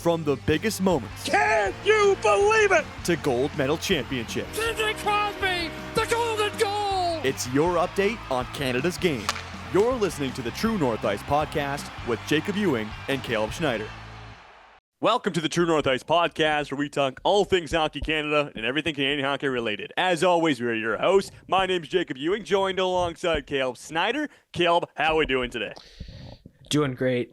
From the biggest moments Can you believe it? to gold medal championships, Sidney Crosby, the golden goal! it's your update on Canada's game. You're listening to the True North Ice podcast with Jacob Ewing and Caleb Schneider. Welcome to the True North Ice podcast, where we talk all things Hockey Canada and everything Canadian hockey related. As always, we're your hosts. My name's Jacob Ewing, joined alongside Caleb Schneider. Caleb, how are we doing today? Doing great.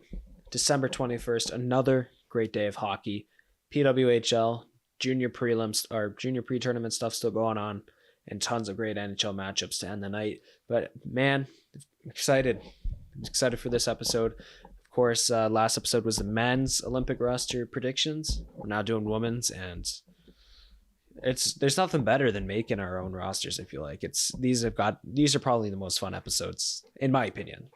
December 21st, another great day of hockey. PWHL, junior prelims or junior pre-tournament stuff still going on, and tons of great NHL matchups to end the night. But man, I'm excited. I'm excited for this episode. Of course, last episode was the men's Olympic roster predictions. We're now doing women's, and there's nothing better than making our own rosters. I feel like these are probably the most fun episodes, in my opinion.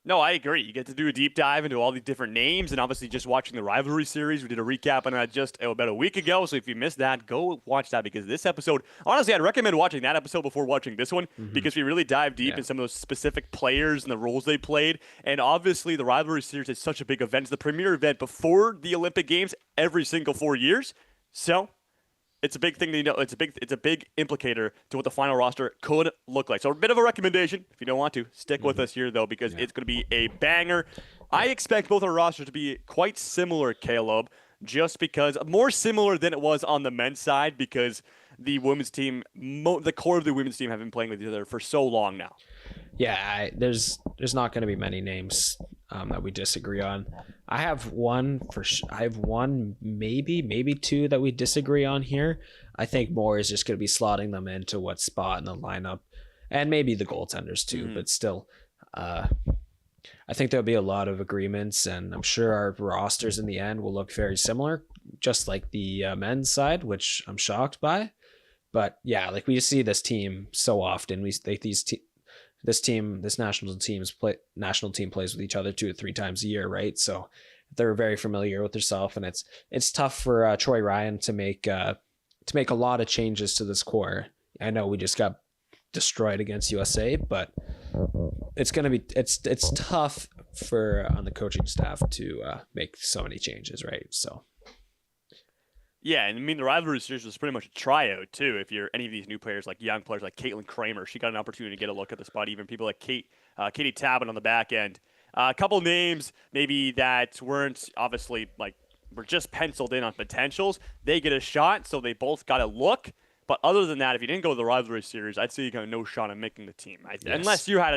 No, I agree. You get to do a deep dive into all these different names, and obviously just watching the rivalry series. We did a recap on that just about a week ago, so if you missed that, go watch that, because this episode, honestly, I'd recommend watching that episode before watching this one, because we really dive deep in some of those specific players and the roles they played. And obviously, the rivalry series is such a big event. It's the premier event before the Olympic Games every single 4 years. So it's a big thing to know. It's a big implicator to what the final roster could look like. So a bit of a recommendation. If you don't want to, stick with us here, though, because it's going to be a banger. I expect both our rosters to be quite similar, Caleb, just because more similar than it was on the men's side, because the women's team, the core of the women's team have been playing with each other for so long now. Yeah, there's not going to be many names that we disagree on. I have one maybe two that we disagree on here. I think more is just going to be slotting them into what spot in the lineup, and maybe the goaltenders too. But still, I think there'll be a lot of agreements, and I'm sure our rosters in the end will look very similar, just like the men's side, which I'm shocked by. But yeah, like we just see this team so often. This national team plays with each other 2 to 3 times a year, right? So they're very familiar with themselves, and it's tough for Troy Ryan to make a lot of changes to this core. I know we just got destroyed against USA, but it's tough for on the coaching staff to make so many changes, right? So. Yeah, and I mean, the rivalry series was pretty much a tryout, too. If you're any of these new players, like young players like Caitlin Kramer, she got an opportunity to get a look at the spot. Even people like Katie Tabin on the back end. A couple names maybe that weren't obviously were just penciled in on potentials. They get a shot, so they both got a look. But other than that, if you didn't go to the rivalry series, I'd say you got no shot at making the team. Yes. Unless you had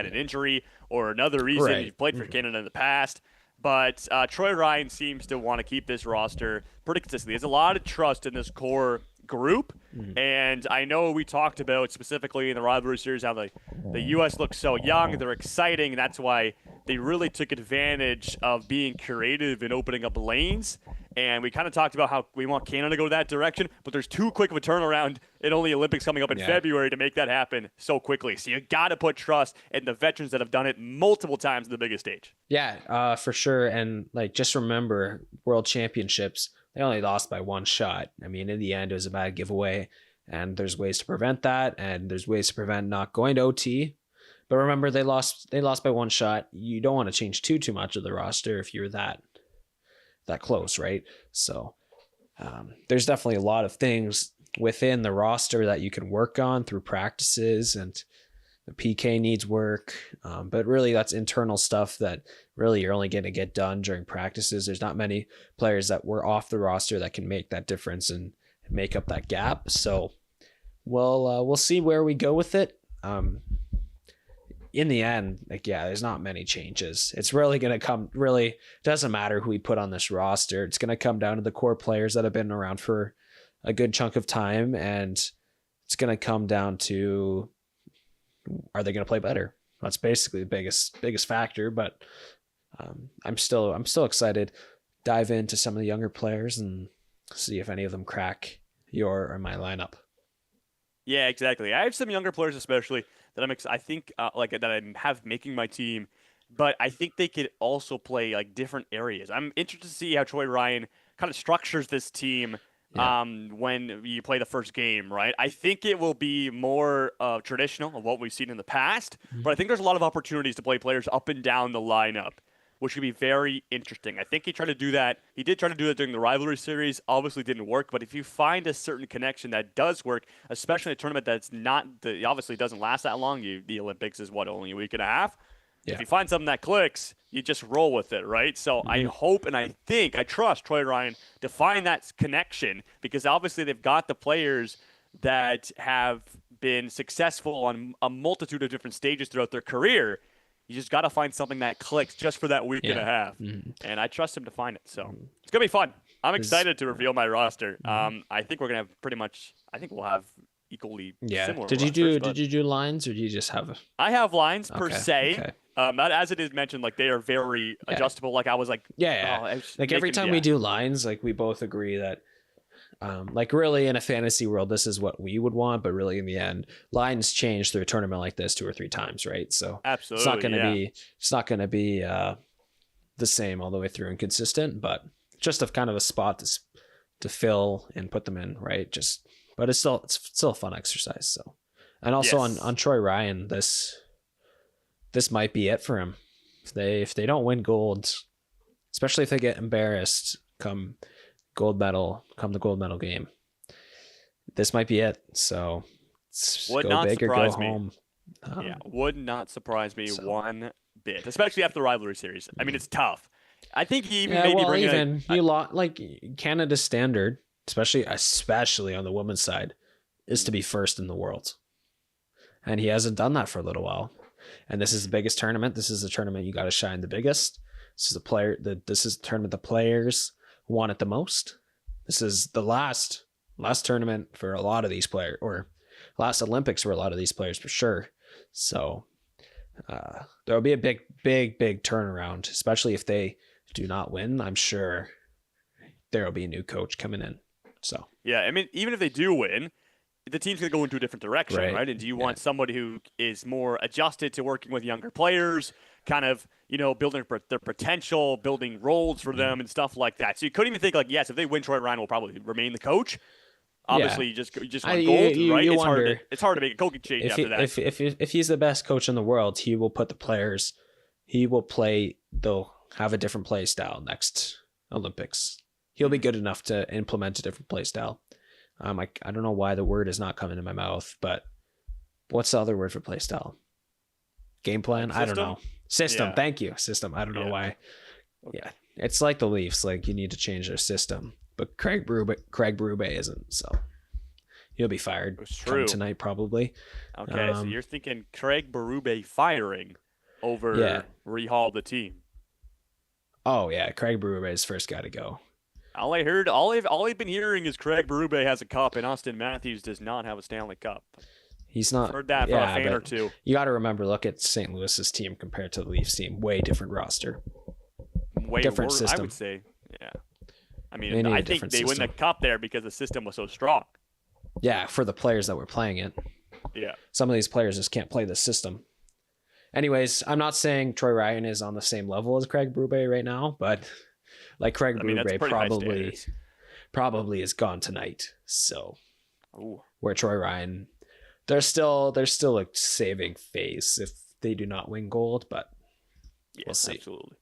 an injury or another reason. Right. You played for Canada in the past. But Troy Ryan seems to want to keep this roster pretty consistently. There's a lot of trust in this core group. And I know we talked about specifically in the rivalry series how the U.S. looks so young. They're exciting, and that's why they really took advantage of being creative and opening up lanes. And we kind of talked about how we want Canada to go that direction, but there's too quick of a turnaround in only Olympics coming up in February to make that happen so quickly. So you got to put trust in the veterans that have done it multiple times on the biggest stage. Yeah, for sure. And just remember, World Championships, they only lost by 1 shot. I mean, in the end, it was a bad giveaway, and there's ways to prevent that, and there's ways to prevent not going to OT. But remember, they lost by 1 shot. You don't want to change too much of the roster if you're that close, right? So there's definitely a lot of things within the roster that you can work on through practices, and the PK needs work, but really that's internal stuff that really you're only going to get done during practices. There's not many players that were off the roster that can make that difference and make up that gap. So we'll see where we go with it. In the end, there's not many changes. It's really going to come, doesn't matter who we put on this roster. It's going to come down to the core players that have been around for a good chunk of time. And it's going to come down to, are they going to play better? That's basically the biggest factor, but I'm still excited. Dive into some of the younger players and see if any of them crack your or my lineup. Yeah, exactly. I have some younger players, especially that that I have making my team, but I think they could also play different areas. I'm interested to see how Troy Ryan kind of structures this team when you play the first game, right? I think it will be more traditional of what we've seen in the past, but I think there's a lot of opportunities to play players up and down the lineup. which could be very interesting. I think he tried to do that. He did try to do that during the rivalry series. Obviously didn't work, but if you find a certain connection that does work, especially in a tournament that's obviously doesn't last that long. The Olympics is only a week and a half. Yeah. If you find something that clicks, you just roll with it, right? So I hope and I trust Troy Ryan to find that connection, because obviously they've got the players that have been successful on a multitude of different stages throughout their career. You just got to find something that clicks just for that week and a half. And I trust him to find it. So it's going to be fun. I'm excited to reveal my roster. I think we're going to have I think we'll have equally similar Did you do lines, or do you just have I have lines per se. Okay. Not as it is mentioned, like they are very adjustable. Like I was like, like every time we do lines, like we both agree that like really in a fantasy world, this is what we would want, but really in the end, lines change through a tournament like this 2 or 3 times, right? So absolutely, it's not going to be the same all the way through and consistent, but just a kind of a spot to fill and put them in, right? But it's still a fun exercise. So, and also on Troy Ryan, this might be it for him. If they don't win gold, especially if they get embarrassed come the gold medal game, this might be it. So go big or go home. Would not surprise me one bit, especially after the rivalry series. I mean, it's tough. I think he even like Canada's standard, especially on the women's side, is to be first in the world, and he hasn't done that for a little while. And this is the biggest tournament. This is the tournament you got to shine the biggest. This is the tournament the players want it the most. This is the last tournament for a lot of these players, or last Olympics for a lot of these players for sure. So there'll be a big turnaround, especially if they do not win. I'm sure there'll be a new coach coming in. So yeah, I mean, even if they do win, the team's going to go into a different direction, right? And do you want somebody who is more adjusted to working with younger players, kind of, building their potential, building roles for them and stuff like that? So you couldn't even think like, yes, if they win, Troy Ryan will probably remain the coach. Obviously, you just want gold, right? It's hard to make a coaching change after that. If he's the best coach in the world, he will put the players. They'll have a different play style next Olympics. He'll be good enough to implement a different play style. I don't know why the word is not coming to my mouth, but what's the other word for play style? Game plan? I don't know. System. Yeah. Thank you. System. I don't know why. Okay. Yeah. It's like the Leafs. Like you need to change their system, but Craig Berube isn't. So he'll be fired tonight probably. Okay. So you're thinking Craig Berube firing over rehaul the team. Oh yeah. Craig Berube is first guy to go. All I've been hearing is Craig Berube has a cup and Austin Matthews does not have a Stanley Cup. He's not. Heard that from a fan or two. You got to remember, look at St. Louis's team compared to the Leafs team. Way different roster. Way different system. I would say, yeah. I mean, I think they win the cup there because the system was so strong. Yeah, for the players that were playing it. Yeah. Some of these players just can't play the system. Anyways, I'm not saying Troy Ryan is on the same level as Craig Berube right now, but like Craig Berube probably is gone tonight. So where Troy Ryan, they're still a saving face if they do not win gold, but we'll see. Absolutely.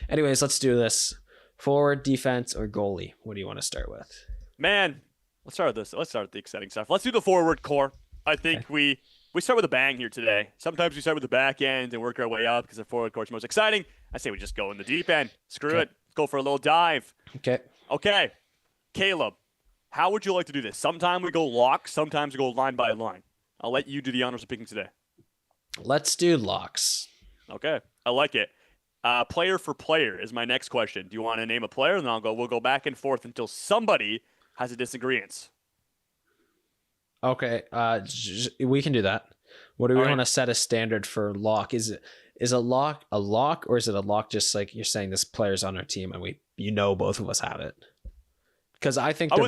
Anyways, let's do this. Forward, defense, or goalie? What do you want to start with? Man, let's start with this. Let's start with the exciting stuff. Let's do the forward core. I think we start with a bang here today. Sometimes we start with the back end and work our way up because the forward core is most exciting. I say we just go in the deep end. Screw it. Let's go for a little dive. Okay. Caleb, how would you like to do this? Sometimes we go lock. Sometimes we go line by line. I'll let you do the honors of picking today. Let's do locks. Okay. I like it. Player for player is my next question. Do you want to name a player? And then we'll go back and forth until somebody has a disagreement. Okay. We can do that. What do we want to set a standard for lock? Is a lock or is it a lock just like you're saying this player's on our team and both of us have it? Because I think I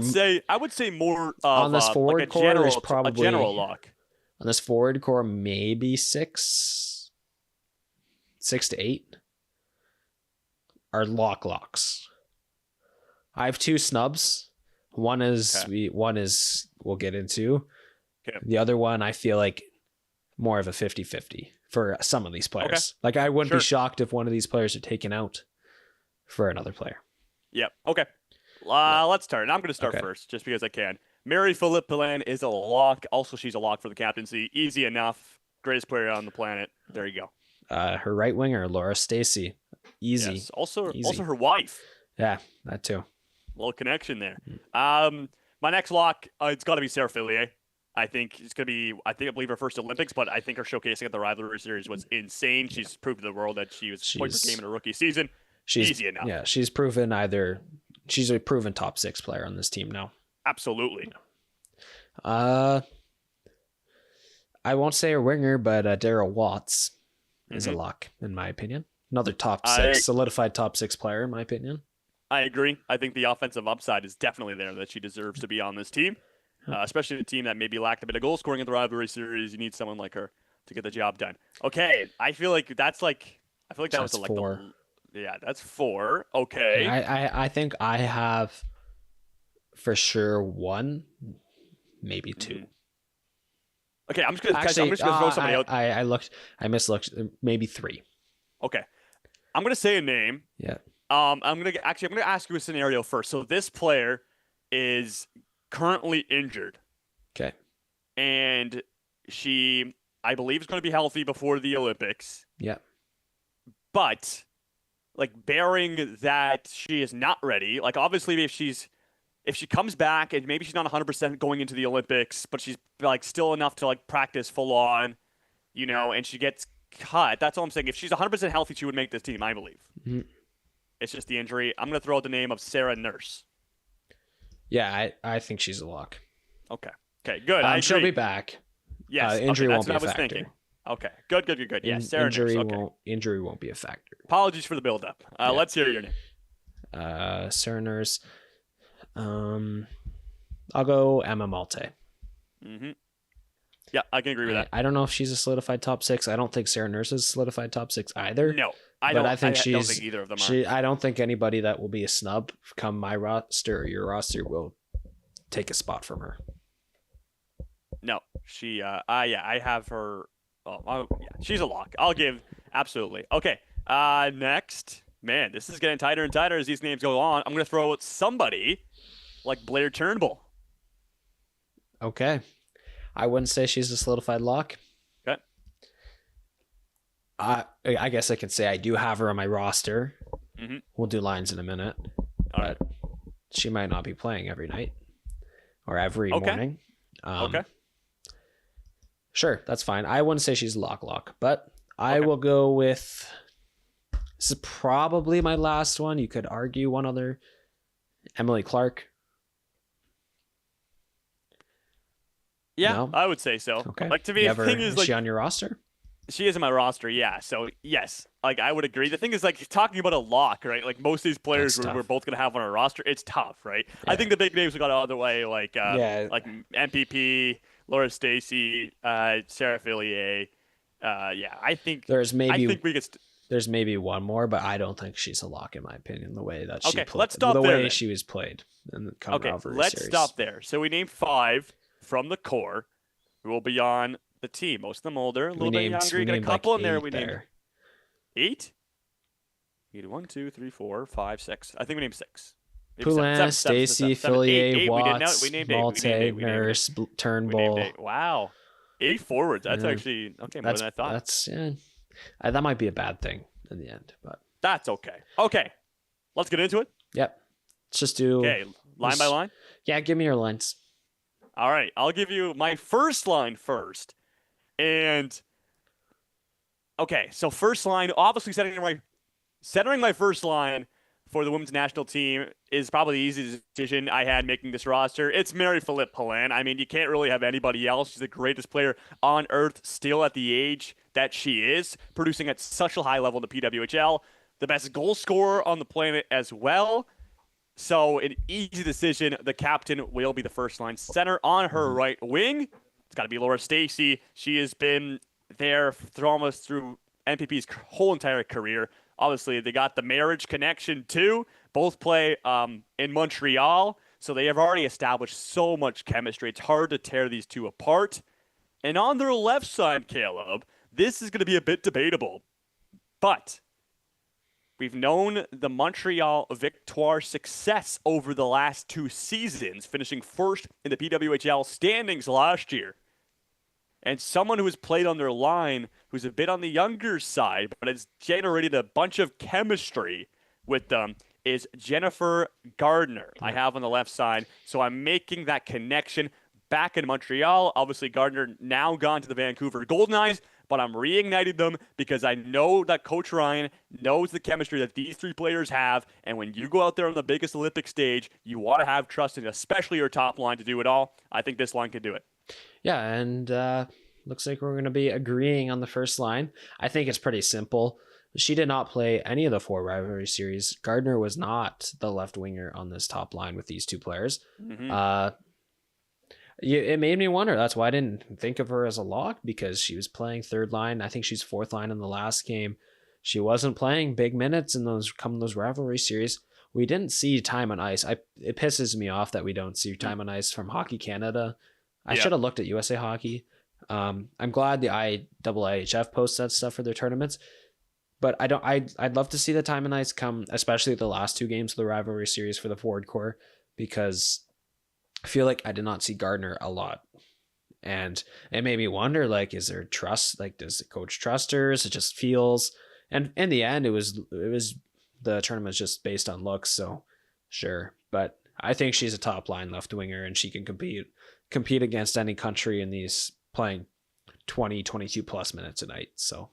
would say more on this forward like core is probably a general lock. On this forward core, maybe 6 to 8 are locks. I have 2 snubs. One is we'll get into. Okay. The other one I feel like more of a 50-50 for some of these players. Okay. Like, I wouldn't be Sure. shocked if one of these players are taken out for another player. Yep. Okay. Let's start. And I'm going to start Okay. first, just because I can. Marie-Philippe Poulin is a lock. Also, she's a lock for the captaincy. Easy enough. Greatest player on the planet. There you go. Her right winger, Laura Stacey. Easy. Yes. Also Easy. her wife. Yeah, that too. Little connection there. My next lock, it's got to be Sarah Fillier. I think it's going to be, I believe her first Olympics, but I think her showcasing at the Rivalry Series was insane. She's proved to the world that she was point per She's- game in a rookie season. She's Easy enough. Yeah, she's a proven top 6 player on this team now. Absolutely. I won't say a winger, but Daryl Watts is a lock in my opinion. Another top 6, solidified top 6 player in my opinion. I agree. I think the offensive upside is definitely there, that she deserves to be on this team, especially the team that maybe lacked a bit of goal scoring in the Rivalry Series. You need someone like her to get the job done. Okay, I feel like that was That's like 4. that's 4. Okay. I think I have for sure 1, maybe 2. Mhm. Okay, I'm just gonna Actually, throw somebody out. I mislooked. Maybe 3. Okay, I'm gonna say a name. Yeah. I'm gonna ask you a scenario first. So this player is currently injured, Okay. and she, I believe, is going to be healthy before the Olympics. Yeah. But, like, bearing that she is not ready, like, obviously, if she comes back and maybe she's not 100% going into the Olympics, but she's like still enough to like practice full on, and she gets cut. That's all I'm saying. If she's 100% healthy, she would make this team, I believe. Mhm. It's just the injury. I'm going to throw out the name of Sarah Nurse. Yeah, I think she's a lock. Okay. Okay, good. I She'll agree. be back. Yes. Injury okay, won't that's be a what I was factor. thinking. Okay. Good. Yeah, Sarah Injury Nurse. Okay. injury won't be a factor. Apologies for the build-up. Let's hear your name. Sarah Nurse. I'll go Emma Malte. Mm-hmm. Yeah, I can agree with that. I don't know if she's a solidified top 6. I don't think Sarah Nurse is a solidified top 6 either. No, I But don't. I think don't she's- think either of them are. I don't think anybody that will be a snub come my roster or your roster will take a spot from her. No, she. I have her. Yeah, she's a lock. I'll give absolutely. Okay. Next, man, this is getting tighter and tighter as these names go on. I'm gonna throw out somebody like Blair Turnbull. Okay. I wouldn't say she's a solidified lock. Okay. I guess I can say I do have her on my roster. Mhm. We'll do lines in a minute. All right. But she might not be playing every night or every Okay. morning. Okay. Sure, that's fine. I wouldn't say she's lock, but I Okay. will go with. This is probably my last one. You could argue one other. Emily Clark. Yeah, No? I would say so. Okay. Like to me, You the have her- thing is like she on your roster? she is in my roster. Yeah. So yes, like I would agree. The thing is like talking about a lock, right? Like most of these players That's we're tough. both gonna have on our roster. It's tough, right? I Yeah. think the big names we got out of the way, like Yeah. like MPP, Laura Stacey, Sarah Fillier. Yeah, I think There's I maybe think we could. there's maybe one more, but I don't think she's a lock in my opinion. The way that she Okay, played, let's stop the there way then. she was played in the Okay, Rivalry let's series. stop there. So we named 5 from the core who will be on the team. Most of them older, a little bit younger. You got a couple in there. We named 8. We did 1, 2, 3, 4, 5, 6. I think we named 6. Maybe seven, Poulin, seven, seven, Stacey, seven, seven, eight, Fillier, eight. We didn't know- Watts, we named 8. Malte, Nurse, We named Turnbull. 8. Wow. 8 forwards. That's Yeah. actually okay more than I thought. That's that might be a bad thing in the end, but That's okay. Okay. Let's get into it. yep. Let's just do. Okay. Line by line. Yeah, give me your lines. All right, I'll give you my first line first. And okay, so first line, obviously centering my first line for the women's national team is probably the easiest decision I had making this roster. It's Marie-Philippe Poulin. I mean, you can't really have anybody else. She's the greatest player on earth still at the age that she is, producing at such a high level in the PWHL, the best goal scorer on the planet as well. So an easy decision. The captain will be the first line center. On her right wing, it's got to be Laura Stacey. She has been there almost through NPP's whole entire career. Obviously, they got the marriage connection too. Both play in Montreal, so they have already established so much chemistry. It's hard to tear these two apart. And on their left side, Caleb, this is going to be a bit debatable. But we've known the Montreal Victoire success over the last 2 seasons, finishing first in the PWHL standings last year. And someone who has played on their line, who's a bit on the younger side, but has generated a bunch of chemistry with them, is Jennifer Gardner. I have on the left side. So I'm making that connection back in Montreal. Obviously, Gardner now gone to the Vancouver Golden Knights, but I'm reigniting them because I know that Coach Ryan knows the chemistry that these 3 players have. And when you go out there on the biggest Olympic stage, you want to have trust in especially your top line to do it all. I think this line can do it. Yeah, and looks like we're going to be agreeing on the first line. I think it's pretty simple. She did not play any of the 4 rivalry series. Gardner was not the left winger on this top line with these 2 players. Mm-hmm. It made me wonder. That's why I didn't think of her as a lock, because she was playing third line. I think she's fourth line in the last game. She wasn't playing big minutes in those rivalry series. We didn't see time on ice. It pisses me off that we don't see time on ice from Hockey Canada. I should have looked at USA Hockey. I'm glad the IIHF posts that stuff for their tournaments, but I'd love to see the time and ice come, especially the last 2 games of the rivalry series for the forward core, because I feel like I did not see Gardner a lot, and it made me wonder, like, is there trust? Like, does the coach trust her? Is it just feels? And in the end, it was the tournament was just based on looks, so sure. But I think she's a top line left winger, and she can compete against any country in these playing 20, 22 plus minutes a night. So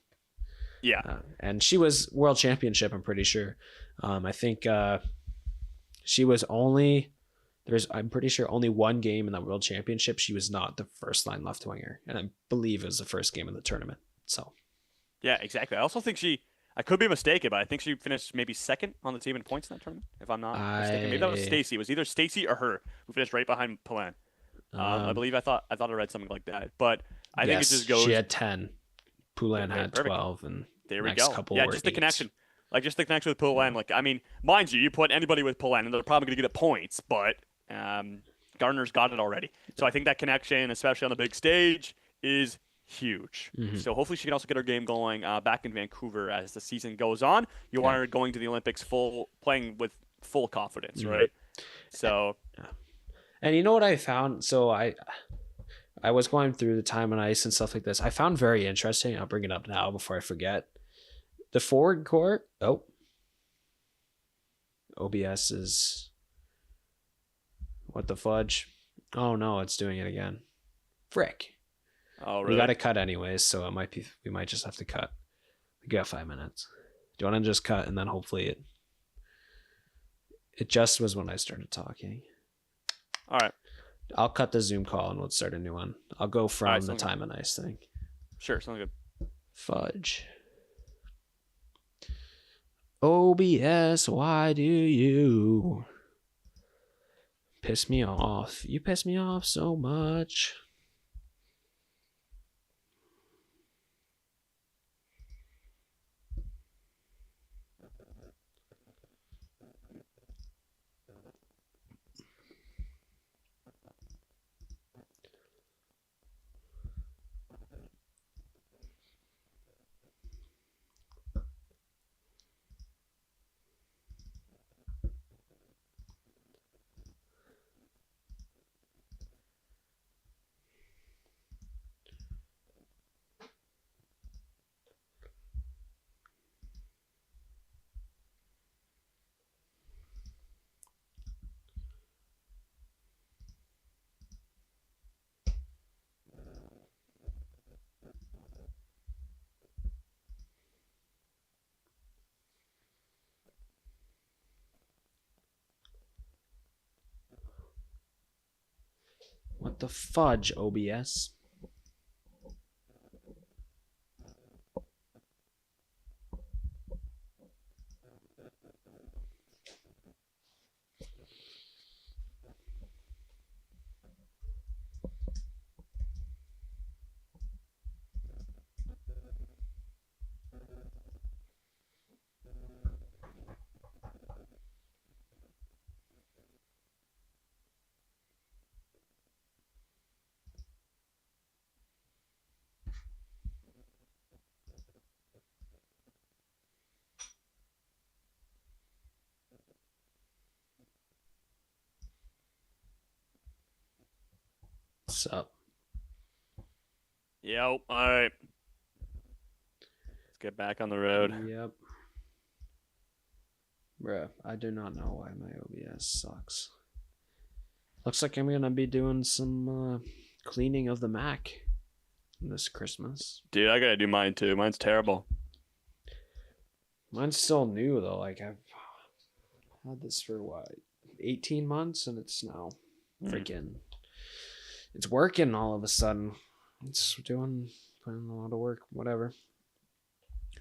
yeah, and she was world championship, I'm pretty sure. I think she was I'm pretty sure only 1 game in the world championship she was not the first line left winger, and I believe it was the first game of the tournament. So yeah, exactly. I also think I could be mistaken, but I think she finished maybe second on the team in points in that tournament, if I'm not mistaken. Maybe that was Stacy. It was either Stacy or her who finished right behind Palan. I believe I thought I read something like that, but I think it just goes. She had 10, Poulin had perfect. 12, and there we next go. couple Yeah, were just the 8. connection, just the connection with Poulin. Like, I mean, mind you put anybody with Poulin, and they're probably going to get points, but Gardner's got it already. So I think that connection, especially on the big stage, is huge. Mm-hmm. So hopefully she can also get her game going back in Vancouver as the season goes on. You want her going to the Olympics playing with full confidence, right? So. And you know what I found? So I was going through the time on ice and stuff like this. I found very interesting. I'll bring it up now before I forget. The forward core. Oh. OBS is. What the fudge? Oh no, it's doing it again. Frick. Oh, really? We got to cut anyways, so we might just have to cut. We got 5 minutes. Do you want to just cut, and then hopefully it just was when I started talking. All right. I'll cut the Zoom call and we'll start a new one. I'll go from the time and ice thing. Sure, sounds good. Fudge. OBS, why do you piss me off? You piss me off so much. What the fudge, OBS? What's up? Yep. All right. Let's get back on the road. Yep. Bruh, I do not know why my OBS sucks. Looks like I'm gonna be doing some cleaning of the Mac this Christmas. Dude, I gotta do mine too. Mine's terrible. Mine's still new though. Like I've had this for what, 18 months, and it's now freaking. It's working all of a sudden. It's putting a lot of work. Whatever.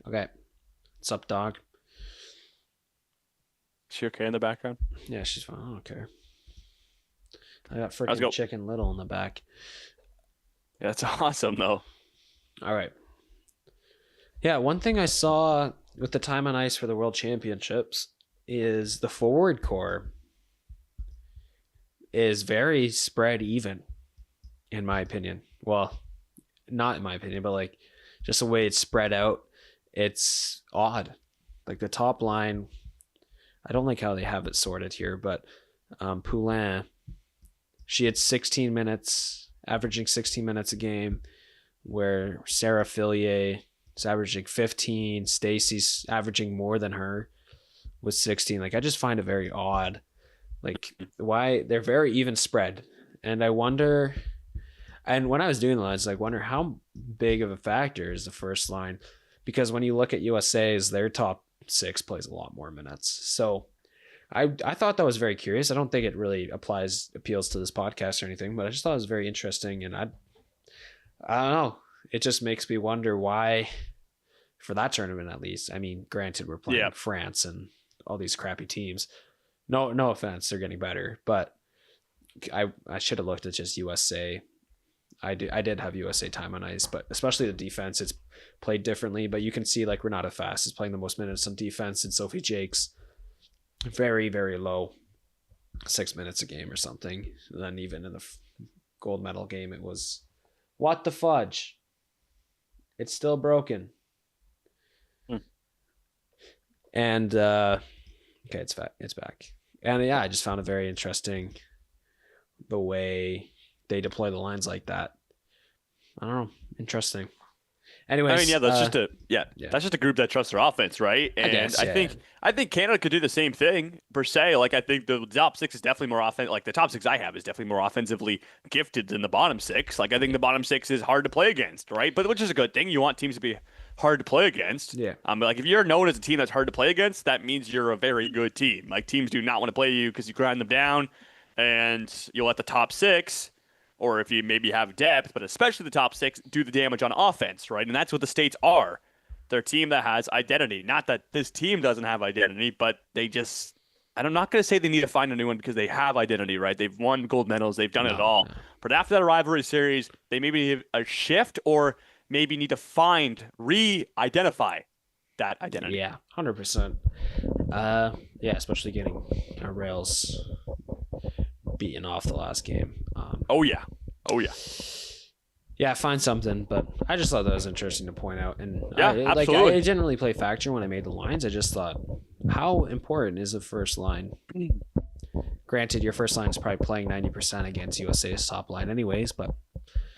Okay. What's up, dog? Is she okay in the background? Yeah, she's fine. I don't care. I got Let's go. freaking Chicken Little in the back. Yeah, that's awesome though. All right. Yeah, one thing I saw with the time on ice for the World Championships is the forward core is very spread even, in my opinion. Well, not in my opinion, but like just the way it's spread out, it's odd. Like the top line, I don't like how they have it sorted here, but Poulin, she had 16 minutes, averaging 16 minutes a game, where Sarah Fillier is averaging 15, Stacy's averaging more than her with 16. Like I just find it very odd, like why they're very even spread. And I wonder, and when I was doing the lines, like wonder how big of a factor is the first line, because when you look at USA's, their top six plays a lot more minutes. So I thought that was very curious. I don't think it really appeals to this podcast or anything, but I just thought it was very interesting. And I don't know. It just makes me wonder why, for that tournament at least. I mean, granted, we're playing France and all these crappy teams. No offense, they're getting better, but I should have looked at just USA. I did have USA time on ice, but especially the defense, it's played differently. But you can see like Renata Fast is playing the most minutes on defense, and Sophie Jakes very, very low, 6 minutes a game or something. And then even in the gold medal game, it was what the fudge. It's still broken. And okay, it's back. And yeah, I just found it very interesting the way they deploy the lines like that. I don't know, interesting. Anyways, I mean, yeah, that's just a group that trusts their offense, right? And I think Canada could do the same thing per se. Like I think the top six is definitely more like the top six I have is definitely more offensively gifted than the bottom six. Like I think the bottom six is hard to play against, right? But which is a good thing. You want teams to be hard to play against. Yeah. But like if you're known as a team that's hard to play against, that means you're a very good team. Like teams do not want to play you because you grind them down, and you'll let the top six, or if you maybe have depth, but especially the top six, do the damage on offense, right? And that's what the States are. They're a team that has identity. Not that this team doesn't have identity, but they just, and I'm not going to say they need to find a new one because they have identity, right? They've won gold medals. They've done it all. No. But after that rivalry series, they maybe need a shift or maybe need to re-identify that identity. Yeah, 100%. Yeah, especially getting our rails beaten off the last game. Oh yeah. Yeah, find something, but I just thought that was interesting to point out. And absolutely. I didn't really play factor when I made the lines. I just thought, how important is the first line? Granted, your first line is probably playing 90% against USA's top line anyways, but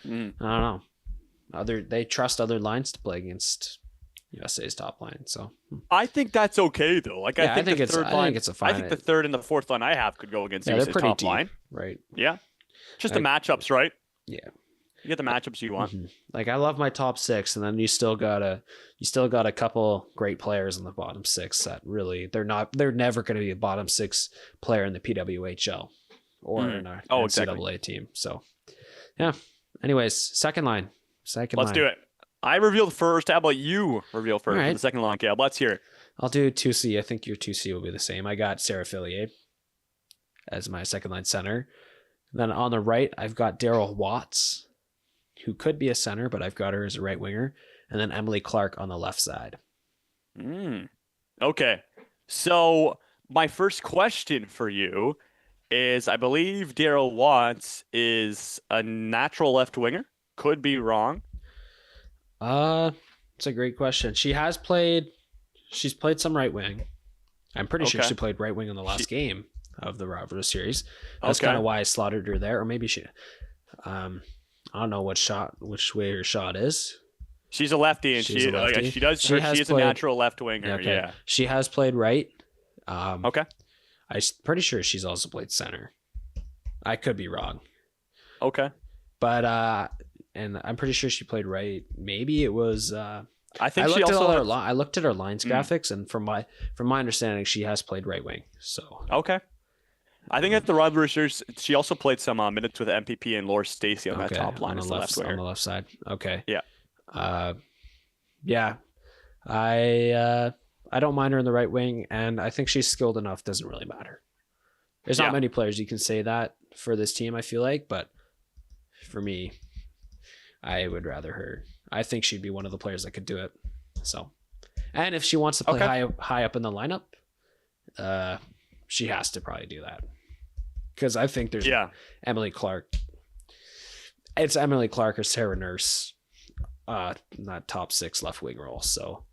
I don't know. They trust other lines to play against USA's top line. So I think that's okay though. Like I think it's a fine. I think the third and the fourth line I have could go against USA's top deep, line. Right. Yeah. Just the matchups, right? Yeah. You get the matchups you want. Mm-hmm. Like I love my top six, and then you still got a couple great players in the bottom six that really they're never going to be a bottom six player in the PWHL or in our NCAA team. So yeah. Anyways, second line. Let's do it. I revealed first. How about you reveal first for the second line, Caleb? Let's hear it. I'll do 2C. I think your 2C will be the same. I got Sarah Fillier as my second line center. Then on the right, I've got Daryl Watts, who could be a center, but I've got her as a right winger. And then Emily Clark on the left side. Okay. So my first question for you is, I believe Daryl Watts is a natural left winger. Could be wrong. It's a great question. She's played some right wing. I'm pretty sure she played right wing in the last game of the rivalry series. That's kind of why I slaughtered her there. Or maybe I don't know which way her shot is. She's a lefty, and She's a lefty. she does. She is a natural left winger. Okay. Yeah. She has played right. Okay. I'm pretty sure she's also played center. I could be wrong. Okay. But and I'm pretty sure she played right. Maybe it was. I think I she looked also. at I looked at her lines graphics, and from my understanding, she has played right wing. So Okay. I think at the rivalry series, she also played some minutes with MPP and Laura Stacey on that top line on as the the left left winger. on the left side. Okay. Yeah. Yeah. I don't mind her in the right wing, and I think she's skilled enough. Doesn't really matter. There's not many players you can say that for this team, I feel like, but for me, I would rather her. I think she'd be one of the players that could do it. So, and if she wants to play high up in the lineup, she has to probably do that. Because I think there's Emily Clark. It's Emily Clark or Sarah Nurse, not top 6 left wing role. So,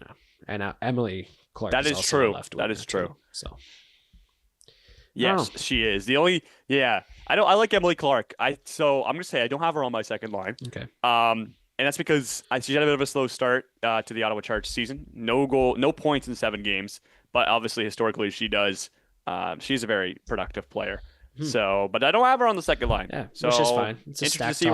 yeah. And Emily Clark. That is also true. Left That is true. Too, so. Yes, she is. The only I like Emily Clark. I'm gonna say I don't have her on my second line. Okay. And that's because she had a bit of a slow start to the Ottawa Charge season. No points in 7 games, but obviously historically she does. She's a very productive player. So, but I don't have her on the second line. Yeah, so which is fine. It's a interested to stacked see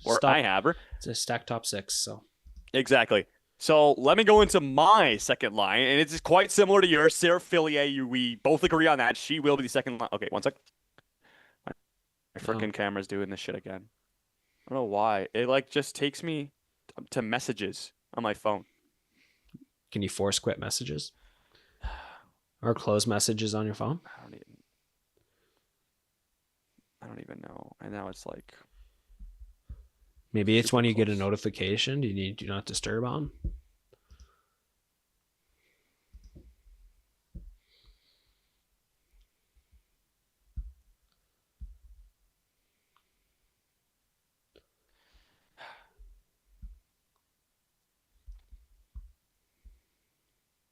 where I have her. It's a stacked top 6. So Exactly. So let me go into my second line, and it's quite similar to yours. Sarah Fillier, we both agree on that. She will be the second line. Okay, one sec. My freaking camera's doing this shit again. I don't know why. It just takes me to messages on my phone. Can you force quit messages? Or close messages on your phone? I don't even know. And now it's like... Maybe it's when you get a notification. Do you need do not disturb on?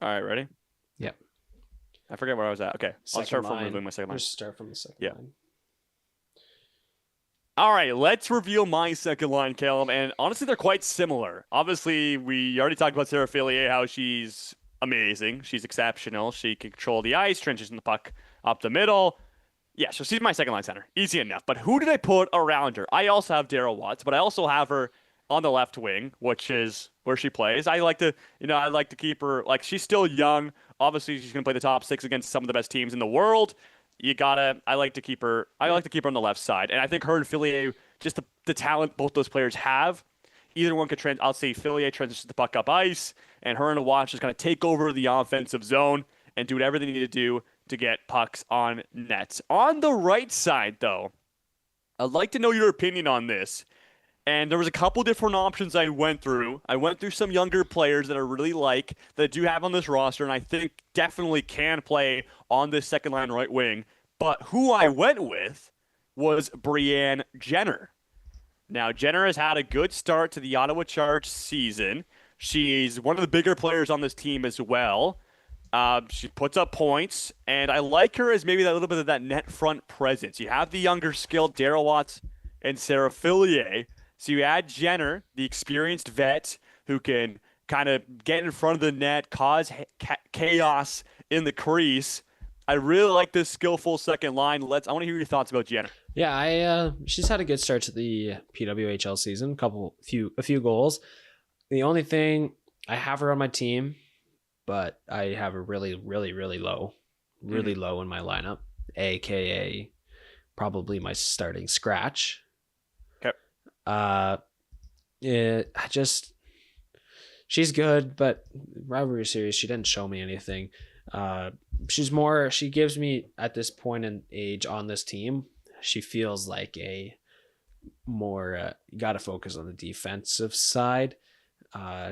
All right, ready? Yep. I forget where I was at. Okay, I'll start from reviewing my second line. Just start from the second line. All right, let's reveal my second line, Caleb. And honestly, they're quite similar. Obviously, we already talked about Sarah Fillier, how she's amazing. She's exceptional. She can control the ice, trenches in the puck up the middle. Yeah, so she's my second line center. Easy enough. But who did I put around her? I also have Daryl Watts, but I also have her on the left wing, which is where she plays. I like to keep her, like, she's still young. Obviously, she's going to play the top 6 against some of the best teams in the world. I like to keep her on the left side. And I think her and Fillier, just the talent both those players have, either one could I'll say Fillier transitions the puck up ice, and her and Watts just kind of take over the offensive zone and do whatever they need to do to get pucks on net. On the right side, though, I'd like to know your opinion on this. And there was a couple different options I went through. I went through some younger players that I really like, that I do have on this roster, and I think definitely can play on this second line right wing. But who I went with was Brianne Jenner. Now, Jenner has had a good start to the Ottawa Charge season. She's one of the bigger players on this team as well. She puts up points, and I like her as maybe that little bit of that net front presence. You have the younger, skilled Daryl Watts and Sarah Fillier. So you add Jenner, the experienced vet, who can kind of get in front of the net, cause chaos in the crease. I really like this skillful second line. I want to hear your thoughts about Jenner. Yeah, she's had a good start to the PWHL season. A few goals. The only thing, I have her on my team, but I have her really, really, really low, low in my lineup, aka probably my starting scratch. She's good, but rivalry series, she didn't show me anything. She gives me, at this point in age on this team, she feels like a more, you got to focus on the defensive side,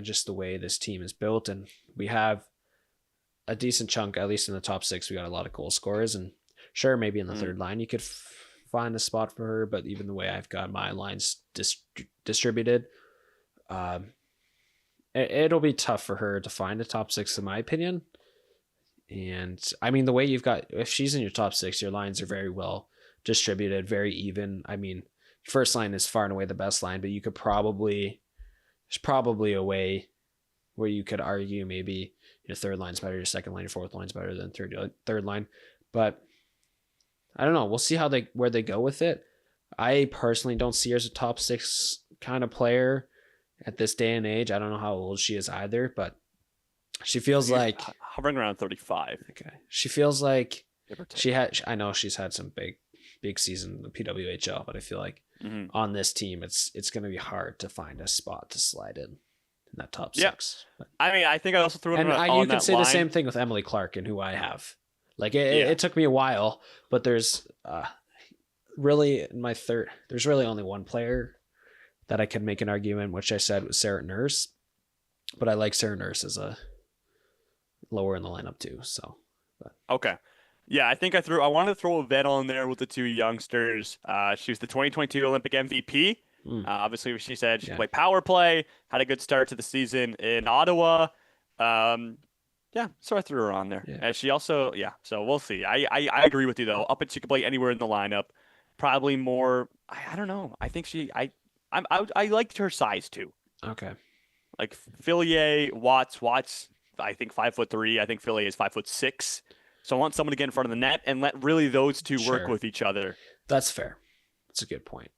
just the way this team is built. And we have a decent chunk, at least in the top 6, we got a lot of goal scorers, and sure, maybe in the third line, you could find a spot for her, but even the way I've got my lines distributed, it'll be tough for her to find a top 6 in my opinion. And I mean, the way if she's in your top 6, your lines are very well distributed, very even. I mean, first line is far and away the best line, but there's probably a way where you could argue maybe your third line's better, your second line, your fourth line's better than third line. But I don't know. We'll see where they go with it. I personally don't see her as a top 6 kind of player at this day and age. I don't know how old she is either, but she feels like hovering around 35. Okay. She feels like Give or take. I know she's had some big season in the PWHL, but I feel like on this team, it's going to be hard to find a spot to slide in that top 6. But, I mean, I think I also threw in you could say the same thing with Emily Clark and who I have. Like it took me a while, but there's really there's really only one player that I could make an argument, which I said was Sarah Nurse, but I like Sarah Nurse as a lower in the lineup too. So, okay. Yeah, I think I wanted to throw a vet on there with the 2 youngsters. She was the 2022 Olympic MVP. Obviously, she said she played power play, had a good start to the season in Ottawa. So I threw her on there. Yeah. And she also, so we'll see. I agree with you, though. Up and she could play anywhere in the lineup. Probably more, I don't know. I think I liked her size, too. Okay. Like Fillier, Watts, I think 5'3". I think Fillier is 5'6". So I want someone to get in front of the net and let really those two work with each other. That's fair. That's a good point.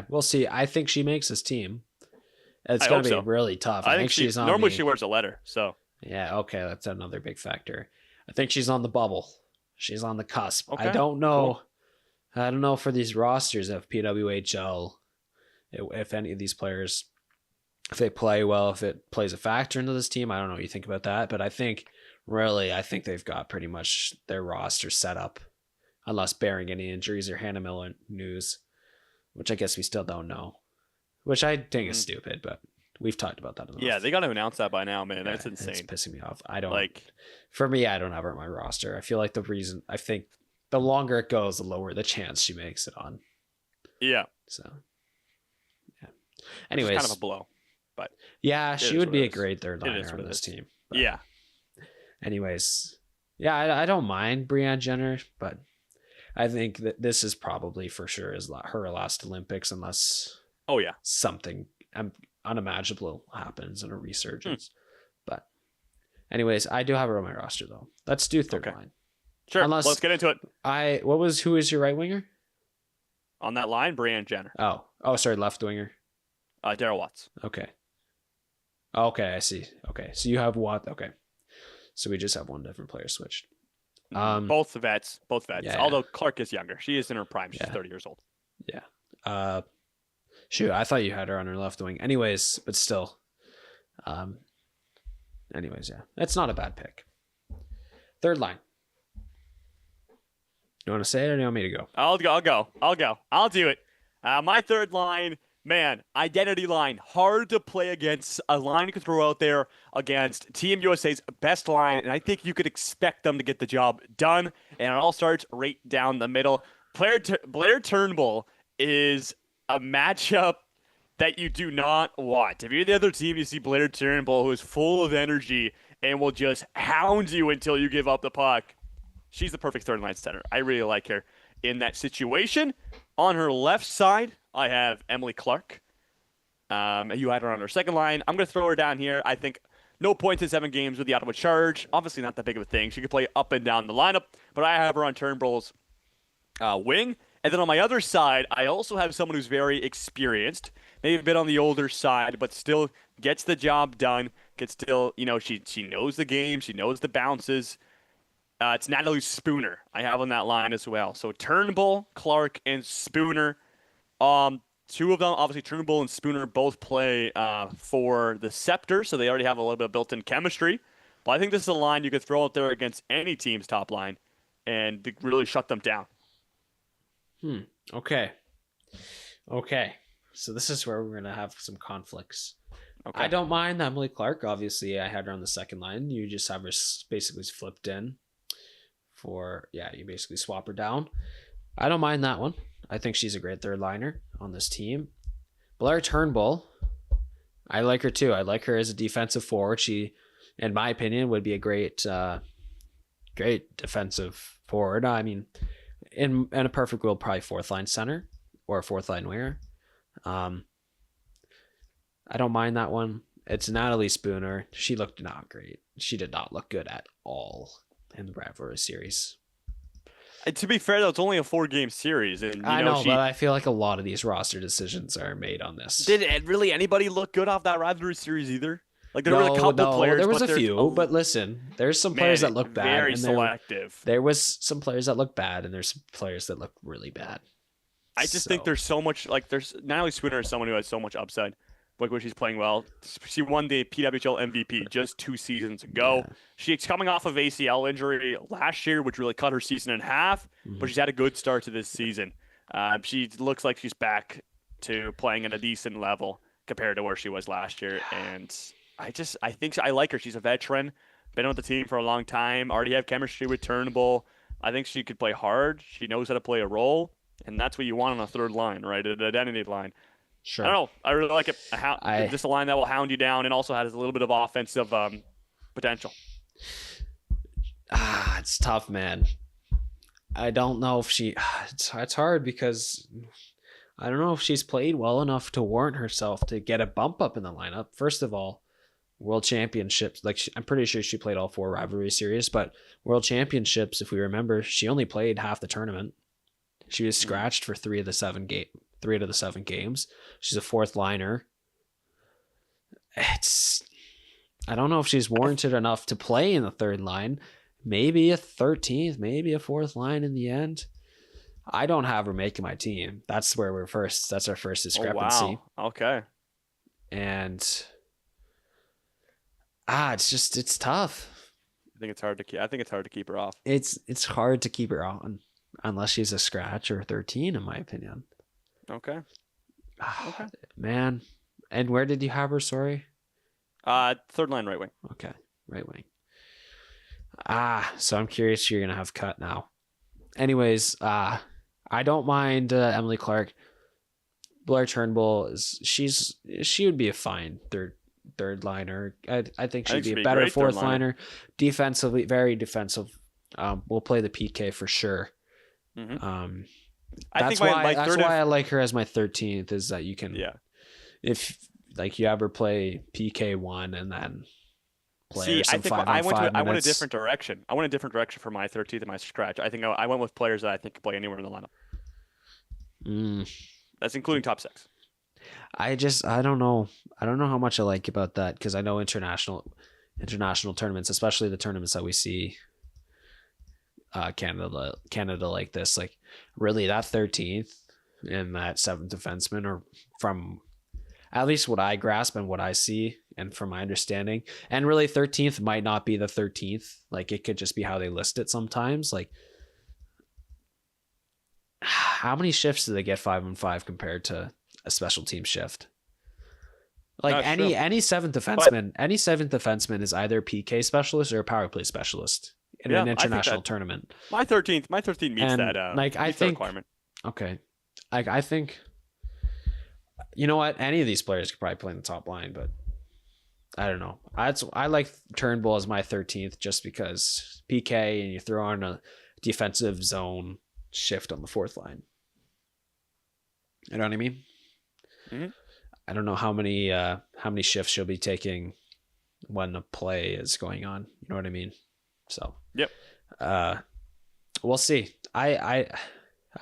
We'll see. I think she makes this team. It's going to be really tough. I think she's on normally she wears a letter. So yeah, okay, that's another big factor. I think she's on the bubble. She's on the cusp. Okay, I don't know. Cool. I don't know for these rosters of PWHL if any of these players, if they play well, if it plays a factor into this team. I don't know what you think about that, but I think they've got pretty much their roster set up, unless bearing any injuries or Hannah Miller news, which I guess we still don't know, which I think is stupid, but we've talked about that enough. Yeah, they got to announce that by now, man. That's insane. It's pissing me off. I don't for me, I don't have her on my roster. I feel like I think the longer it goes, the lower the chance she makes it on. Yeah. So, yeah. Anyways, it's kind of a blow, but yeah, she would be a great third liner on this team. But yeah. Anyways, yeah, I don't mind Brianne Jenner, but I think that this is probably for sure is her last Olympics unless something unimaginable happens in a resurgence. But anyways, I do have her on my roster though. Let's do third line. Sure, let's get into it. Who is your right winger? On that line, Brianne Jenner. Oh, sorry, left winger. Daryl Watts. Okay, I see. Okay, so you have Watts. Okay. So we just have one different player switched. Both vets. Yeah, Although Clark is younger. She is in her prime. She's 30 years old. Yeah. Shoot, I thought you had her on her left wing. Anyways, but still. Anyways, yeah. That's not a bad pick. Third line. You want to say it or do you want me to go? I'll go. I'll do it. My third line, man, identity line. Hard to play against. A line you could throw out there against Team USA's best line, and I think you could expect them to get the job done. And it all starts right down the middle. Blair Turnbull is a matchup that you do not want. If you're the other team, you see Blair Turnbull, who is full of energy and will just hound you until you give up the puck. She's the perfect third line center. I really like her in that situation. On her left side, I have Emily Clark. You had her on her second line. I'm going to throw her down here. I think no points in 7 games with the Ottawa Charge. Obviously not that big of a thing. She could play up and down the lineup, but I have her on Turnbull's wing. And then on my other side, I also have someone who's very experienced, maybe a bit on the older side, but still gets the job done. She knows the game. She knows the bounces. It's Natalie Spooner I have on that line as well. So Turnbull, Clark, and Spooner. Two of them, obviously Turnbull and Spooner both play for the Scepter, so they already have a little bit of built-in chemistry. But I think this is a line you could throw out there against any team's top line and really shut them down. Okay. So this is where we're going to have some conflicts. Okay. I don't mind Emily Clark. Obviously, I had her on the second line. You just have her basically flipped in you basically swap her down. I don't mind that one. I think she's a great third liner on this team. Blair Turnbull, I like her too. I like her as a defensive forward. She, in my opinion, would be a great defensive forward. I mean, in a perfect world, probably fourth line center. or a fourth line winger. I don't mind that one. It's Natalie Spooner. She looked not great. She did not look good at all in the rivalry series. And to be fair, though, it's only a 4-game series, and I know, but I feel like a lot of these roster decisions are made on this. Did really anybody look good off that rivalry series either? Like there were a couple players. There was a few, but listen, there's some players that look bad. Very and selective. There was some players that look bad, and there's some players that look really bad. I just think there's so much. Like there's Natalie Spooner is someone who has so much upside. Like when she's playing well, she won the PWHL MVP just 2 seasons ago. Yeah. She's coming off of ACL injury last year, which really cut her season in half. Mm-hmm. But she's had a good start to this season. She looks like she's back to playing at a decent level compared to where she was last year. And I think I like her. She's a veteran, been on the team for a long time. Already have chemistry with Turnbull. I think she could play hard. She knows how to play a role, and that's what you want on a third line, right? An identity line. Sure. I don't know. I really like it. Just a line that will hound you down and also has a little bit of offensive potential. It's tough, man. I don't know if she. It's hard because I don't know if she's played well enough to warrant herself to get a bump up in the lineup. First of all, World Championships. I'm pretty sure she played all 4 rivalry series, but World Championships, if we remember, she only played half the tournament. She was scratched for 3 out of the 7 games. She's a fourth liner. I don't know if she's warranted enough to play in the third line. Maybe a 13th, maybe a fourth line in the end. I don't have her making my team. That's where we're first. That's our first discrepancy. Oh, wow. Okay. And it's tough. I think it's hard to keep her off. It's hard to keep her on unless she's a scratch or 13, in my opinion. Okay. Okay. Man. And where did you have her, sorry? Third line right wing. Okay. Right wing. So I'm curious who you're going to have cut now. Anyways, I don't mind Emily Clark. Blair Turnbull she would be a fine third liner. I think she'd be a better fourth liner. Defensively, very defensive. We'll play the PK for sure. Mm-hmm. That's why I like her as my 13th, is that you can, if like you ever play PK1 and then play some 5-on-5 minutes. I went a different direction. I went a different direction for my 13th and my scratch. I think I went with players that I think can play anywhere in the lineup. That's including top 6. I don't know. I don't know how much I like about that, because I know international tournaments, especially the tournaments that we see Canada like this, like really that 13th and that 7th defenseman, or from at least what I grasp and what I see and from my understanding, and really 13th might not be the 13th. Like it could just be how they list it sometimes. Like how many shifts do they get 5-on-5 compared to a special team shift? Like any seventh defenseman is either PK specialist or a power play specialist in an international tournament. My 13th meets that requirement. Okay. Like I think, you know what? Any of these players could probably play in the top line, but I don't know. I like Turnbull as my 13th just because PK, and you throw on a defensive zone shift on the fourth line. You know what I mean? Mm-hmm. I don't know how many shifts she'll be taking when the play is going on. You know what I mean? So yep. We'll see. I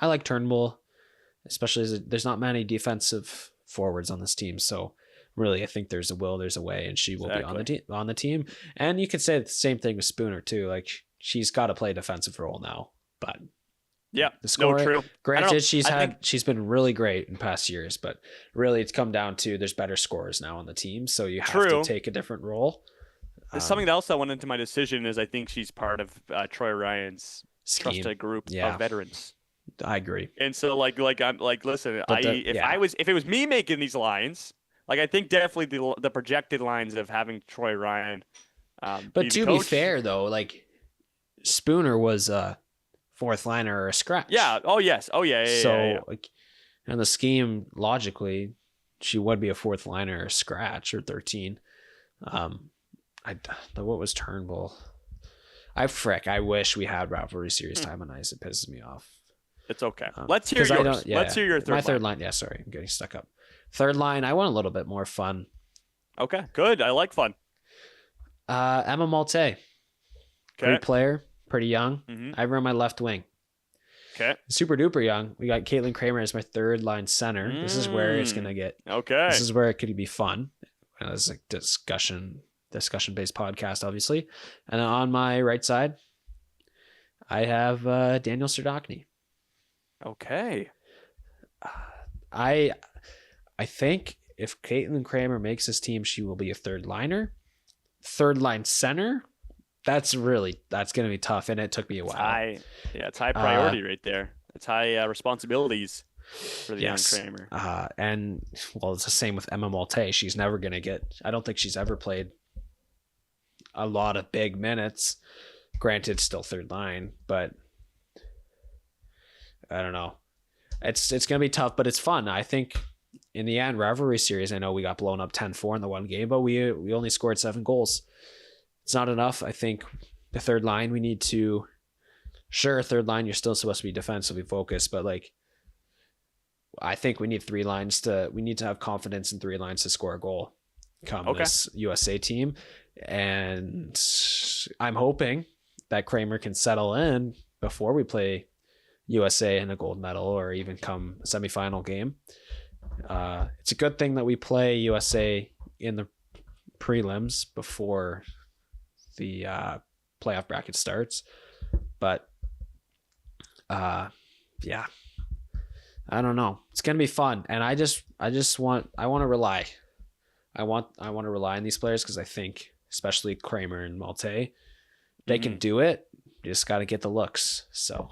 like Turnbull, especially as there's not many defensive forwards on this team. So really, I think there's a will, there's a way, and she will be on the team. And you could say the same thing with Spooner too. Like she's got to play a defensive role now, but. Yeah, the score. True. Granted, she's been really great in past years, but really it's come down to there's better scorers now on the team, so you have to take a different role. Something else that went into my decision is I think she's part of Troy Ryan's trusted group of veterans. I agree. And so I'm listen, if it was me making these lines, like I think definitely the projected lines of having Troy Ryan. But to be fair though, like Spooner was fourth liner or a scratch. Yeah. Oh yes. Oh yeah. So like, and the scheme logically, she would be a fourth liner or a scratch or 13. What was Turnbull? I wish we had rivalry series time on ice. It pisses me off. It's okay. Let's hear 'cause I yours. don't- yeah, Let's hear your third my line. third line. Yeah, sorry, I'm getting stuck up. Third line, I want a little bit more fun. Okay, good. I like fun. Emma Malte, great Okay. player, pretty young. Mm-hmm. I run my left wing. Okay. Super duper young. We got Caitlin Kramer as my third line center. This is where it's gonna get. Okay. This is where it could be fun. It's a discussion based podcast, obviously. And then on my right side, I have Daniel Serdachny. Okay. I think if Caitlin Kramer makes this team, she will be a third liner. Third line center. That's going to be tough, and it took me a while. It's high priority right there. It's high responsibilities for the Yes. young Kramer. And well, it's the same with Emma Malte. She's never going to get. I don't think she's ever played a lot of big minutes. Granted, still third line, but I don't know. It's going to be tough, but it's fun. I think in the end, rivalry series, I know we got blown up 10-4 in the one game, but we only scored 7 goals. It's not enough. I think the third line, we need to. Sure, third line, you're still supposed to be defensively focused, but like, I think we need 3 lines to. We need to have confidence in 3 lines to score a goal. Come this USA team, and I'm hoping that Kramer can settle in before we play USA in a gold medal or even come semifinal game. It's a good thing that we play USA in the prelims before the playoff bracket starts, but yeah, I don't know. It's gonna be fun, and I want to rely. I want to rely on these players because I think, especially Kramer and Malte, they can do it. You just got to get the looks. So.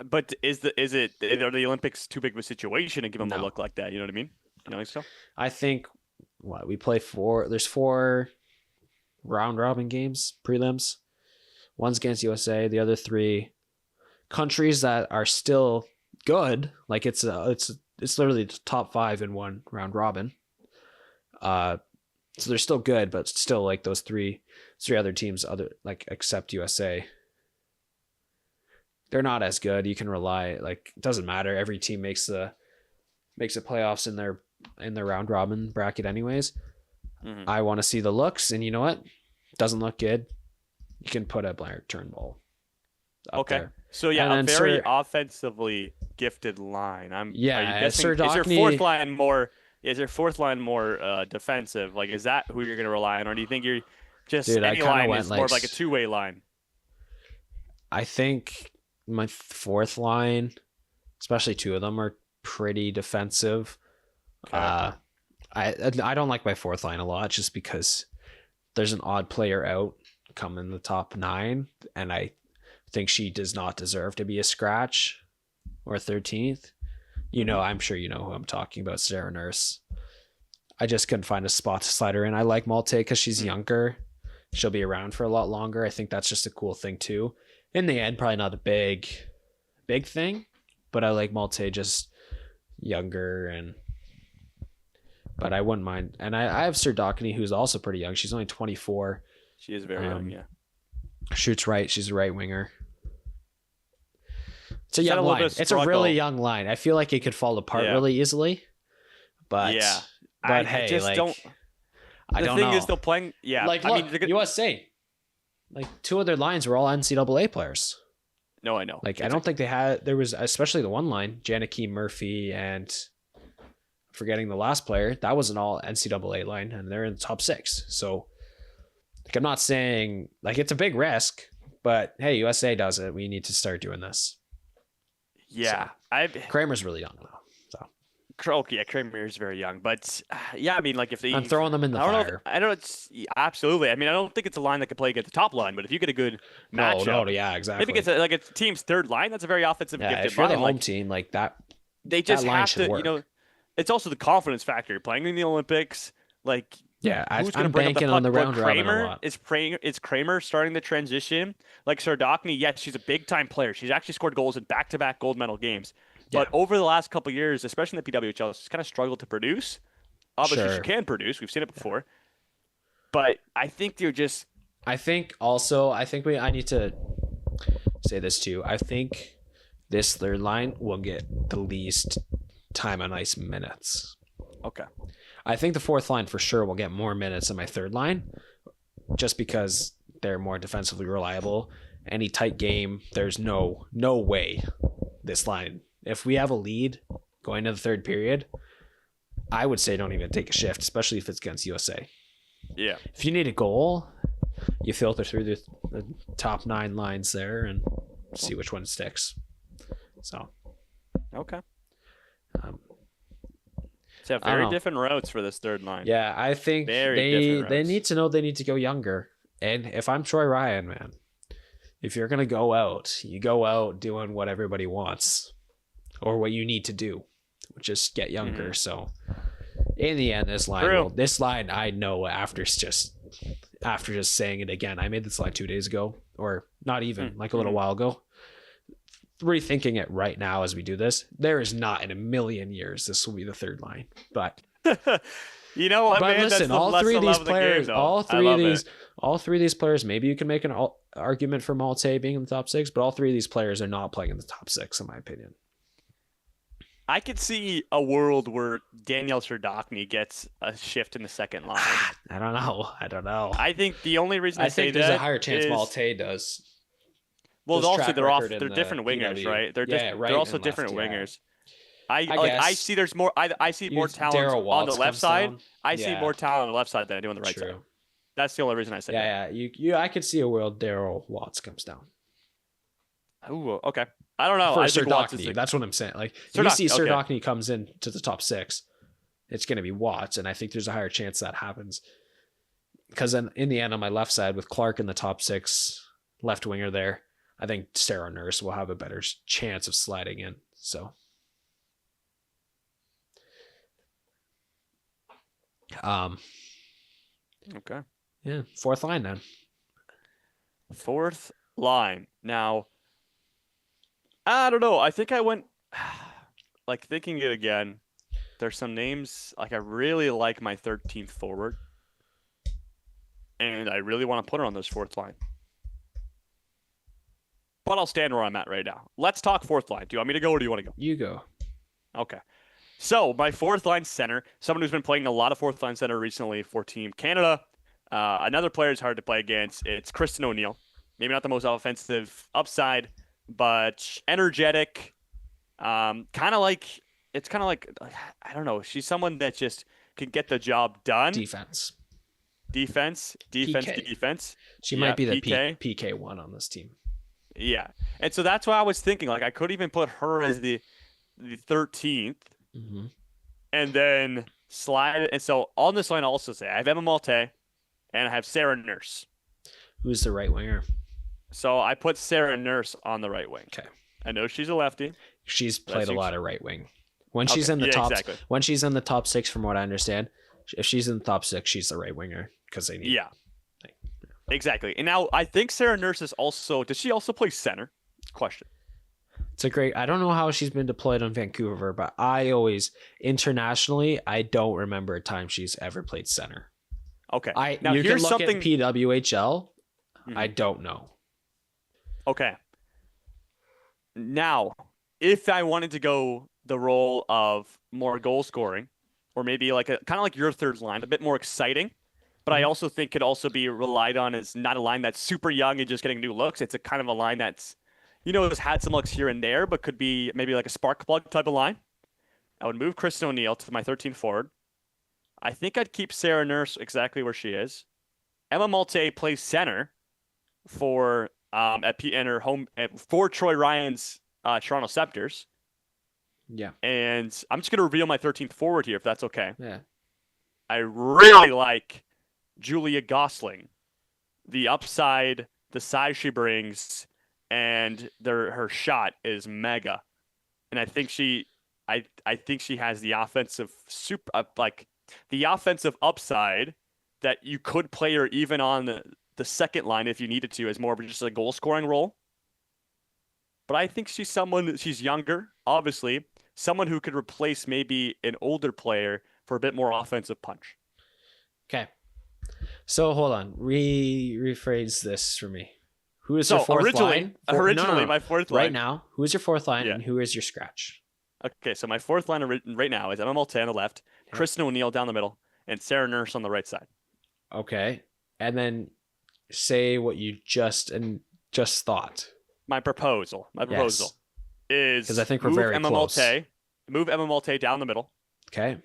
But are the Olympics too big of a situation to give them a No. look like that? You know what I mean? You don't think so? I think we play 4. There's 4 round robin games, prelims. One's against USA. The other 3 countries that are still good. Like it's literally the top 5 in one round robin. So they're still good, but still like those 3 other teams, except USA. They're not as good. You can rely, like, it doesn't matter. Every team makes the playoffs in their round robin bracket anyways. Mhm. I want to see the looks, and you know what? Doesn't look good. You can put a Blair Turnbull up Okay. there. So yeah, And a then very offensively gifted line. Are you guessing, is your Serdachny- fourth line more? Is your fourth line more defensive? Like, is that who you're going to rely on, or do you think you're just Dude, I any kinda line went is more of like a like- two-way line? I think my fourth line, especially 2 of them, are pretty defensive. Okay. I don't like my fourth line a lot just because there's an odd player out come in the top 9, and I think she does not deserve to be a scratch or 13th. I'm sure you know who I'm talking about, Sarah Nurse. I just couldn't find a spot to slide her in. I like Malte because she's younger. She'll be around for a lot longer. I think that's just a cool thing too. In the end, probably not a big thing, but I like Malte just younger, but I wouldn't mind. And I have Serdachny, who's also pretty young. She's only 24. She is very young, yeah. Shoots right. She's a right winger. It's a She's had young a little line. bit of It's a really struggle. young line. I feel like it could fall apart Yeah. really easily. But Yeah. but I hey, just like, don't. I The don't thing know. is, they're playing. Yeah, Like, I look, mean, they're USA. Like 2 of their lines were all NCAA players. no, I know. Like I don't think they had. There was especially the one line, Janikee Murphy, and forgetting the last player. That was an all NCAA line, and they're in the top 6. So, like, I'm not saying like it's a big risk, but hey, USA does it. We need to start doing this. Yeah, Kramer's really young though. yeah, Kramer is very young, but yeah, I mean, like if they, I'm throwing them in the I don't know. fire. I know absolutely. I mean, I don't think it's a line that can play against the top line, but if you get a good matchup, No, yeah, exactly. maybe it's like a team's third line. That's a very offensive yeah, gifted if you're the line. home Like, team, like that, they just line have should to, work. It's also the confidence factor. You're playing in the Olympics, like. yeah, Who's going to I'm bring up the banking puck? on the But round robin a Kramer lot. is Kramer starting the transition. Like Serdachny, yes, she's a big time player. She's actually scored goals in back-to-back gold medal games. But over the last couple of years, especially in the PWHL, she's kind of struggled to produce. Obviously, Sure. she can produce. We've seen it before. But I think they're just I think I need to say this too. I think this third line will get the least time on ice minutes. Okay. I think the fourth line for sure will get more minutes than my third line, just because they're more defensively reliable. Any tight game, there's no way this line. If we have a lead going to the third period, I would say don't even take a shift, especially if it's against USA. Yeah. If you need a goal, you filter through the top 9 lines there and see which one sticks. So, Okay. um, So I don't very know. different routes for this third line. yeah, I think Very they different routes. need to know they need to go younger. And if I'm Troy Ryan, man, if you're gonna go out, you go out doing what everybody wants, or what you need to do, which is get younger. Mhm. So, in the end, this line, I know after just saying it again. I made this line 2 days ago, or not even like a little while ago. Rethinking it right now as we do this, there is not in a million years this will be the third line. But You know what, but man? listen, that's all three of these players, game, all I three love of it. these players, maybe you can make an argument for Malte being in the top 6, but all three of these players are not playing in the top 6, in my opinion. I could see a world where Daniel Serdachny gets a shift in the second line. I don't know. I think the only reason I, say think there's that a higher chance is- Malte does. Well, His also track they're record in they're the different wingers, PW. right? They're Yeah, right they're also and different left, yeah. wingers. I guess. see there's more. I see more talent Darryl on the Waltz left comes side. down. I see Yeah. more talent on the left side than I do on the right True. side. That's the only reason I say that. Yeah. I could see a world Darryl Watts comes down. Ooh, okay. I don't know. For I think Watts is Serdachny, a- that's what I'm saying. Like if Serdachny, you see okay. Serdachny comes in to the top 6, it's going to be Watts, and I think there's a higher chance that happens. Because then in the end, on my left side with Clark in the top 6, left winger there, I think Sarah Nurse will have a better chance of sliding in. So, Okay. yeah, fourth line then. Fourth line. Now, I don't know. I think I went like thinking it again. There's some names like I really like my 13th forward, and I really want to put her on this fourth line. But I'll stand where I'm at right now. Let's talk fourth line. Do you want me to go or do you want to go? You go. Okay. So my fourth line center, someone who's been playing a lot of fourth line center recently for Team Canada. Another player is hard to play against. It's Kristen O'Neill. Maybe not the most offensive upside, but energetic. Kind of like I don't know. She's someone that just can get the job done. Defense. Defense. PK. She Yeah, might be the PK. PK one on this team. Yeah, and so that's why I was thinking. Like I could even put her as the 13th. Mm-hmm. And then slide. And so on this line, I'll also say I have Emma Malte and I have Sarah Nurse. Who's the right winger? So I put Sarah Nurse on the right wing. Okay. I know she's a lefty. She's But I played a think lot of right wing. When she's in the yeah, top, exactly. when she's in the top 6, from what I understand, if she's in the top 6, she's the right winger because they need. Yeah. Exactly. And now I think Sarah Nurse is also. Does she also play center? Question. It's a great. I don't know how she's been deployed on Vancouver, but I always internationally, I don't remember a time she's ever played center. Okay. I now you can here's look something. at PWHL. Mhm. I don't know. Okay. Now, if I wanted to go the role of more goal scoring, or maybe like a kind of like your third line, a bit more exciting, but I also think could also be relied on as not a line that's super young and just getting new looks. It's a kind of a line that's, has had some looks here and there, but could be maybe like a spark plug type of line. I would move Kristen O'Neill to my 13th forward. I think I'd keep Sarah Nurse exactly where she is. Emma Malte plays center for in her home for Troy Ryan's Toronto Scepters, Yeah. and I'm just gonna reveal my 13th forward here if that's okay. Yeah. I really like Julia Gosling, the upside, the size she brings, and her shot is mega, and I think she has the offensive the offensive upside that you could play her even on the second line if you needed to as more of just a goal scoring role. But I think she's younger, obviously, someone who could replace maybe an older player for a bit more offensive punch. Okay. So hold on. Rephrase this for me. Who is your So fourth originally, line? originally my fourth line. Right now, who is your fourth line Yeah. and who is your scratch? Okay, so my fourth line right now is Emma Malte on the left, Okay. Kristen O'Neill down the middle, and Sarah Nurse on the right side. Okay. And then say what you just thought. My proposal is Because I think we're move very Emma close. move Emma Malte down the middle, Okay.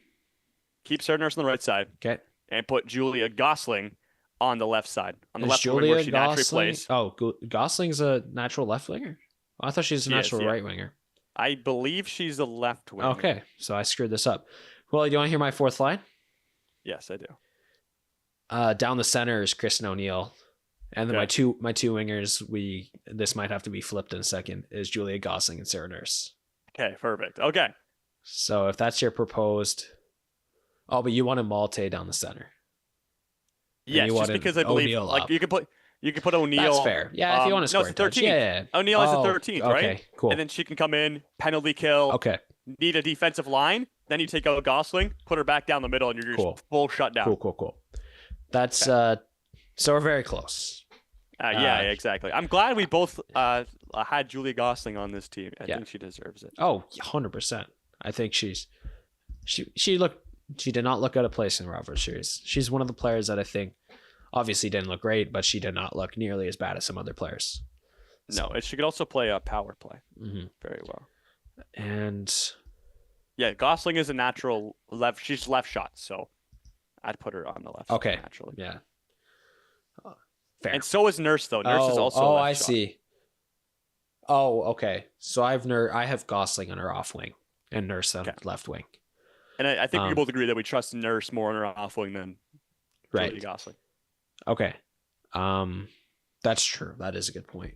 keep Sarah Nurse on the right side, Okay. and put Julia Gosling on the left side, on the Is left wing Julia where she naturally Gosling? plays. Oh, Gosling's a natural left winger. I thought she was a She is, natural yeah. right winger. I believe she's the left wing. Okay, so I screwed this up. Well, do you want to hear my fourth line? Yes, I do. Down the center is Kristen O'Neill, and then Okay. my two wingers. This might have to be flipped in a second. Is Julia Gosling and Sarah Nurse. Okay, perfect. Okay. So if that's your proposed, but you wanted Malte down the center. Yes, you just wanted because I believe O'Neill like up. you could put O'Neill. That's fair. Yeah, if you want to no, score it's the touch. 13th. Yeah. O'Neill is the Oh, 13th, right? Okay, cool. And then she can come in, penalty kill, Okay, need a defensive line. Then you take out Gosling, put her back down the middle, and you're Cool. just full shutdown. cool. That's so we're very close. Yeah, exactly. I'm glad we both had Julia Gosling on this team. I Yeah. think she deserves it. Oh, 100%. I think she did not look out of place in the Rover Series. She's one of the players that I think obviously didn't look great, but she did not look nearly as bad as some other players. No, and she could also play a power play Mm-hmm. very well. And Yeah, Gosling is a natural left. She's left shot, so I'd put her on the left. Okay. naturally. yeah, fair. And so is Nurse though. Nurse is also. a left I shot. see. Oh, okay. So I have Gosling on her off wing and Nurse on left wing. And I think we Um, both agree that we trust Nurse more on her off wing than Right. Julia Gosling. Okay. That's true. That is a good point.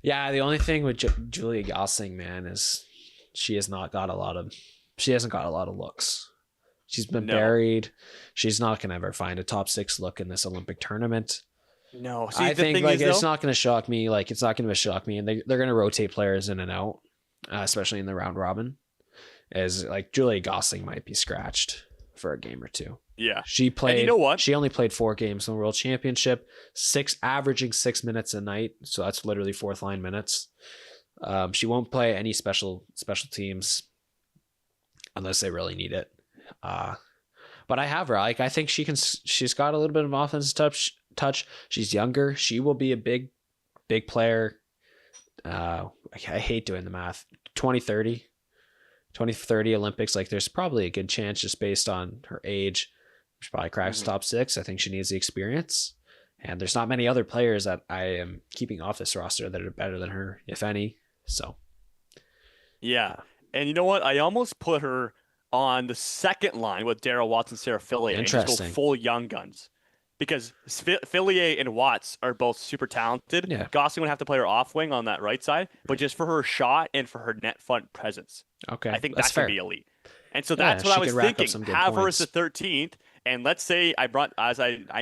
Yeah, the only thing with Julia Gosling, man, is she hasn't got a lot of looks. She's been No. buried. She's not gonna ever find a top 6 look in this Olympic tournament. No, see, I the think thing like is, it's though, not gonna shock me. Like it's not gonna shock me, and they're gonna rotate players in and out, especially in the round robin. As like Julia Gosling might be scratched for a game or two. yeah. She played. know what? She only played 4 games in the World Championship, averaging 6 minutes a night. So that's literally fourth line minutes. She won't play any special teams unless they really need it. But I have her. Like I think she can. She's got a little bit of offensive touch. She's younger. She will be a big player. I hate doing the math. 2030 Olympics. Like there's probably a good chance just based on her age. She probably cracks top 6. I think she needs the experience. And there's not many other players that I am keeping off this roster that are better than her, if any. So, Yeah. And you know what? I almost put her on the second line with Daryl Watts and Sarah Fillier. And just go Interesting. full young guns. Because Fillier and Watts are both super talented. Yeah. Gosling would have to play her off wing on that right side, but just for her shot and for her net front presence. okay. I think that's that fair. can be elite. And so Yeah, that's what she I was could rack up thinking. some good Have her as points. the 13th. And let's say I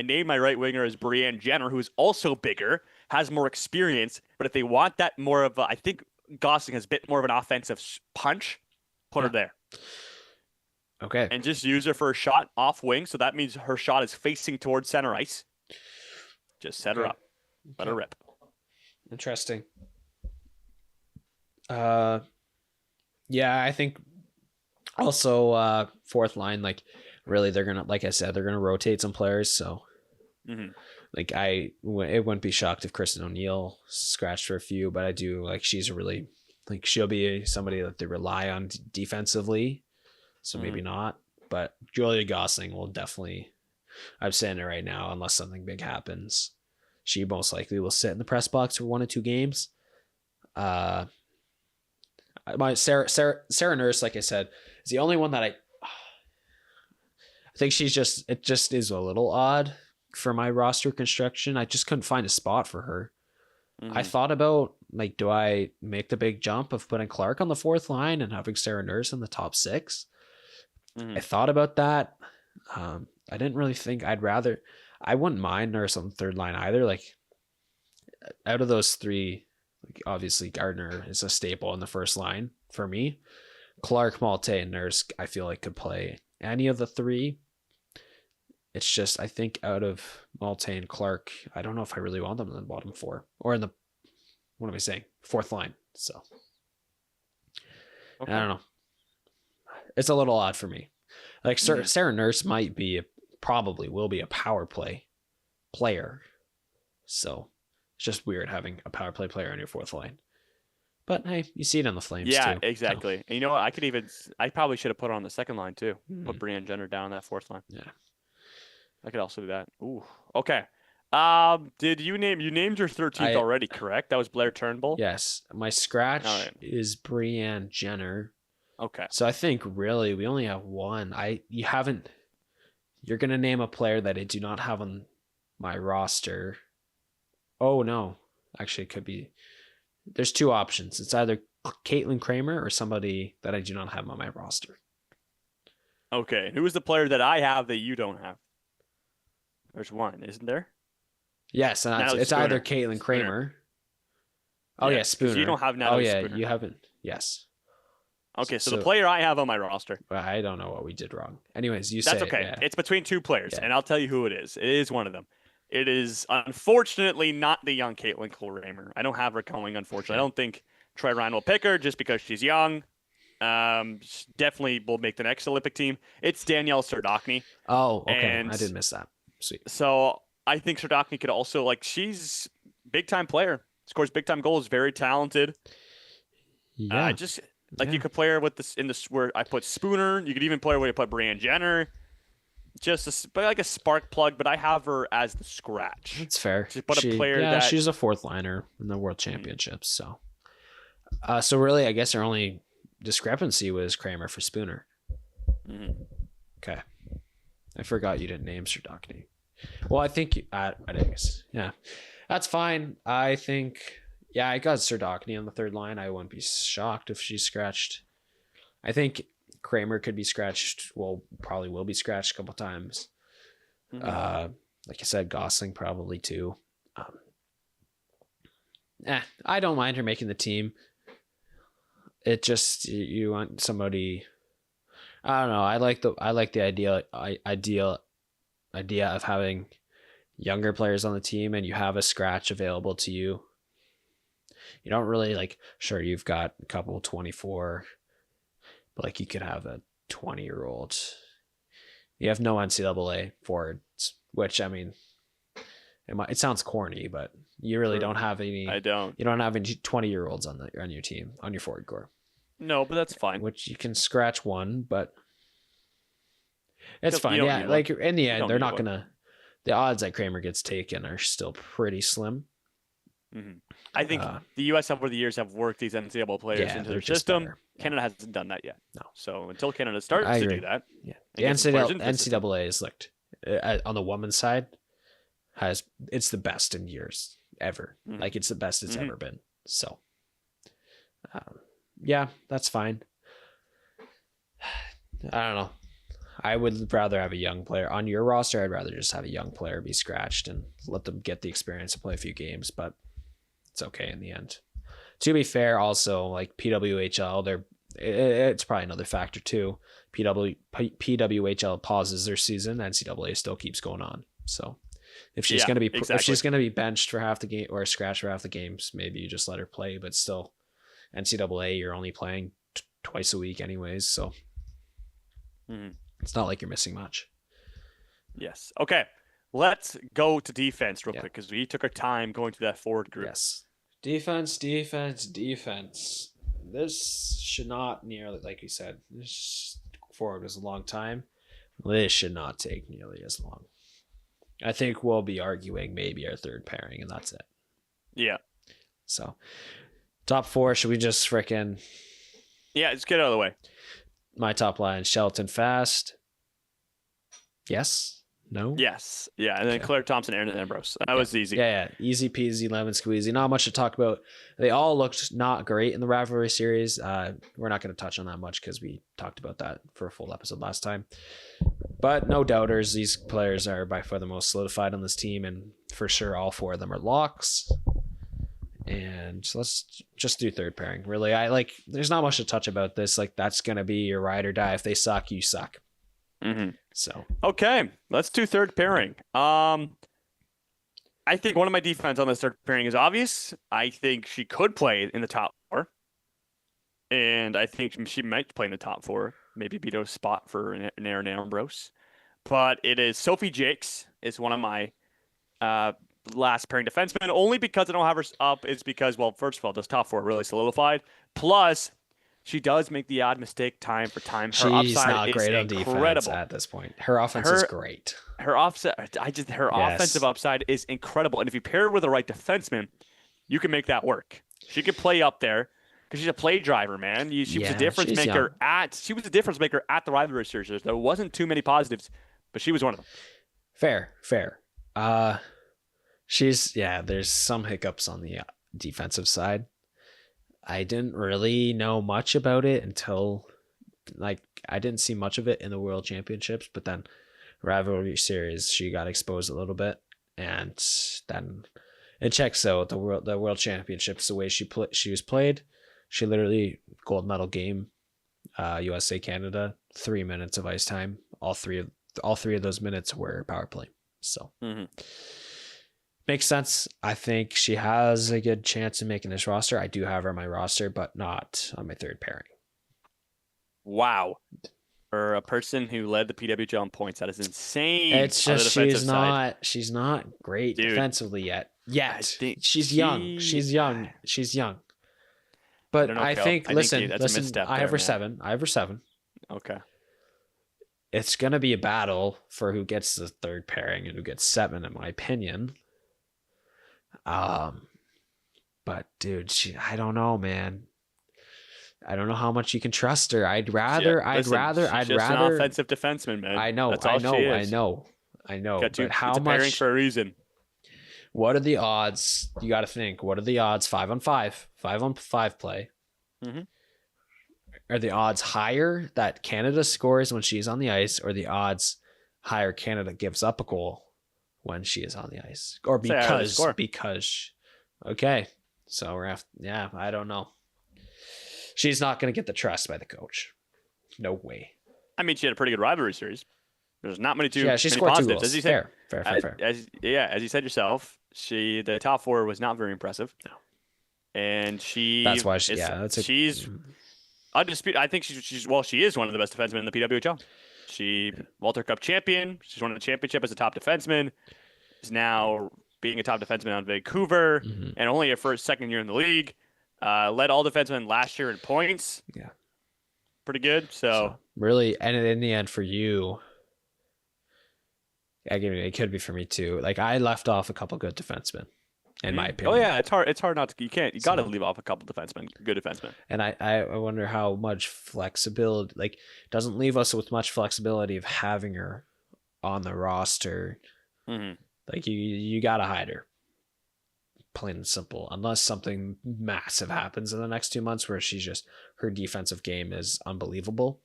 named my right winger as Brianne Jenner, who's also bigger, has more experience. But if they want that more of I think Gosling has a bit more of an offensive punch, put her there. Okay. And just use her for a shot off wing. So that means her shot is facing towards center ice. Just set her Okay. up. Let her rip. Interesting. Yeah, I think also fourth line, like really they're gonna, like I said, they're gonna rotate some players. So Mhm. like it wouldn't be shocked if Kristen O'Neill scratched for a few, but I do like she's a really like she'll be somebody that they rely on defensively. So maybe not, but Julia Gosling will definitely. I'm saying it right now, unless something big happens, she most likely will sit in the press box for 1 or 2 games. My Sarah Nurse, like I said, is the only one that I think it just is a little odd for my roster construction. I just couldn't find a spot for her. I thought about like, do I make the big jump of putting Clark on the fourth line and having Sarah Nurse in the top 6? I thought about that. I didn't really think I wouldn't mind Nurse on the third line either. Like out of those 3, like obviously Gardner is a staple in the first line for me. Clark, Malte, and Nurse, I feel like could play any of the 3 It's just I think out of Malte and Clark, I don't know if I really want them in the bottom 4 or in the what am I saying? 4th line. So Okay. I don't know. It's a little odd for me. Like Sarah Nurse might be probably will be a power play player. So it's just weird having a power play player on your 4th line. But hey, you see it on the Flames Yeah, too. exactly. And you know what? I probably should have put her on the 2nd line too. Put Mhm. Brianne Jenner down on that 4th line. Yeah. I could also do that. Ooh. Okay. Did you named your 13th I- already, correct? That was Blair Turnbull? Yes. My scratch All right. is Brianne Jenner. Okay. So I think really we only have one. You're gonna name a player that I do not have on my roster. Oh no. Actually it could be there's 2 options. It's either Caitlin Kramer or somebody that I do not have on my roster. Okay. Who is the player that I have that you don't have? There's one, isn't there? Yes, and Natalie it's either Spooner. Caitlin Kramer. Oh Yeah, yeah, 'cause Spooner. you don't have Oh Natalie yeah, Spooner. you haven't. Yes. Okay, so So- the player I have on my roster. Well, I don't know what we did wrong. Anyways, you That's say okay. it, yeah. It's between 2 players, Yeah. and I'll tell you who it is. It is one of them. It is unfortunately not the young Caitlin Kramer. I don't have her going, unfortunately. I don't think Troy Ryan will pick her just because she's young. She definitely will make the next Olympic team. It's Danielle Serdachny. Oh, okay. And- I did miss that. Sweet. So I think Serdachny could also she's big time player, scores big time goals, very talented. Yeah. Just yeah. you could play her with this in this where I put Spooner. You could even play her where you put Brianne Jenner. Just a spark plug, but I have her as the scratch. It's fair. Just put a player that- she's a 4th liner in the World Championships. So, so really, I guess our only discrepancy was Kramer for Spooner. Mhm. Okay, I forgot you didn't name Serdachny. Well, I think I guess yeah, that's fine. I think I got Serdachny on the 3rd line. I wouldn't be shocked if she's scratched. I think Kramer could be scratched. Well, probably will be scratched a couple times. Mhm. Like I said, Gosling probably too. I don't mind her making the team. It just you want somebody. I don't know. I like the idea of having younger players on the team, and you have a scratch available to you. You don't really sure you've got a couple 24, but you could have a 20-year-old. You have no NCAA forwards, which I mean, it sounds corny, but you really Sure. don't have any. I don't. You don't have any 20-year-olds on your team, on your forward core, No, but that's fine. which you can scratch one, but it's You fine. don't Yeah, need one. in the You end, don't they're need not one. gonna. The odds that Kramer gets taken are still pretty slim. Mhm. I think Uh, the U.S. over the years have worked these NCAA players Yeah, into they're their just system. better. Yeah. Canada hasn't done that yet. No. So until Canada starts I to agree. do that, Yeah, and the get some players NCAA, into the system. NCAA is on the women's side it's the best in years ever. Mhm. It's the best it's Mhm. ever been. So, yeah, that's fine. I don't know. I would rather have a young player on your roster. I'd rather just have a young player be scratched and let them get the experience to play a few games, but it's okay in the end. To be fair, also PWHL, it's probably another factor too. PWHL pauses their season, NCAA still keeps going on. So if she's Yeah, gonna be if exactly. she's gonna be benched for half the game or scratched for half the games, maybe you just let her play. But still, NCAA, you're only playing twice a week anyways, so Mhm. it's not like you're missing much. Yes. Okay. Let's go to defense real Yeah. quick because we took our time going to that forward group. Yes. Defense. This should not nearly, like we said, this forward was a long time. This should not take nearly as long. I think we'll be arguing maybe our 3rd pairing, and that's it. Yeah. So, top 4, should we just frickin' Yeah. Let's get it out of the way. my top line, Shelton Fast? Yes? No? Yes. Yeah. And then Okay. Claire Thompson, Aaron Ambrose. That was easy. Yeah. Easy peasy, lemon squeezy. Not much to talk about. They all looked not great in the rivalry series. We're not going to touch on that much because we talked about that for a full episode last time. But no doubters. These players are by far the most solidified on this team, and for sure all 4 of them are locks. And let's just do 3rd pairing. Really, there's not much to touch about this. That's going to be your ride or die. If they suck, you suck. Mm-hmm. So Okay, let's do third pairing. I think one of my defense on this third pairing is obvious. I think she could play in the top four, and I think she might play in the top four. Maybe beat a spot for Erin Ambrose, but it is Sophie Jakes is one of my last pairing defensemen. Only because I don't have her up is because, well, first of all, those top four are really solidified. Plus, she does make the odd mistake time for time. Her she's upside not is great on incredible. defense at this point. Her offense is great. Her offensive upside is incredible, and if you pair her with the right defenseman, you can make that work. She could play up there because she's a play driver, man. She was a difference maker She was a difference maker at the rivalry series. There wasn't too many positives, but she was one of them. Fair. There's some hiccups on the defensive side. I didn't really know much about it until, I didn't see much of it in the World Championships, but then rivalry series, she got exposed a little bit, and then it checks out. The World Championships, the way she was played, she literally gold medal game, USA Canada, 3 minutes of ice time. All three of those minutes were power play. So makes sense. I think she has a good chance of making this roster. I do have her on my roster, but not on my third pairing. Wow. For a person who led the PWHL in points, that is insane. It's just she's not great defensively yet. She's young. She's young. But I think listen, I have her 7. Okay. It's gonna be a battle for who gets the third pairing and who gets 7, in my opinion. But dude, I don't know, man. I don't know how much you can trust her. I'd rather an offensive defenseman, man. I know. But how much pairing for a reason? What are the odds? You got to think. What are the odds? 5-on-5 play. Mm-hmm. Are the odds higher that Canada scores when she's on the ice, or the odds higher Canada gives up a goal when she is on the ice, or because? Okay, so we're I don't know. She's not going to get the trust by the coach. No way. I mean, she had a pretty good rivalry series. There's not many she scored positives. 2 goals. As you said, fair. As you said yourself, the top 4 was not very impressive. No. And that's why she's undisputed. I think she is one of the best defensemen in the PWHL. She Walter Cup champion. She's won the championship as a top defenseman. Is now being a top defenseman on Vancouver, and only her second year in the league. Led all defensemen last year in points. Yeah. Pretty good. So really, and in the end for you, it could be for me too. I left off a couple good defensemen, in my opinion. Oh yeah, it's hard not to. You got to leave off a couple defensemen, good defensemen. And I wonder how much flexibility, doesn't leave us with much flexibility of having her on the roster. You got to hide her. Plain and simple, unless something massive happens in the next 2 months where her defensive game is unbelievable.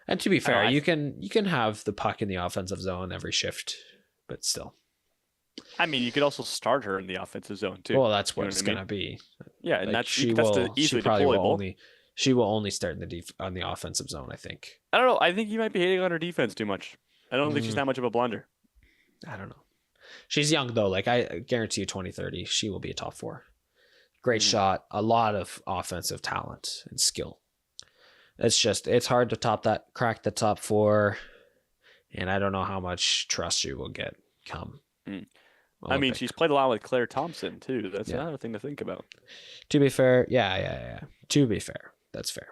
And to be fair, you can have the puck in the offensive zone every shift, but still. I mean, you could also start her in the offensive zone too. Well, that's what it's gonna be. Yeah, and that's easily deployable. She will only start in on the offensive zone, I think. I don't know. I think you might be hating on her defense too much. I don't think she's that much of a blunder. I don't know. She's young though. I guarantee you 2030, she will be a top 4. Great shot, a lot of offensive talent and skill. It's hard to crack the top 4, and I don't know how much trust she will get come. I mean, she's played a lot with Claire Thompson too. That's another thing to think about. To be fair, yeah. To be fair, that's fair.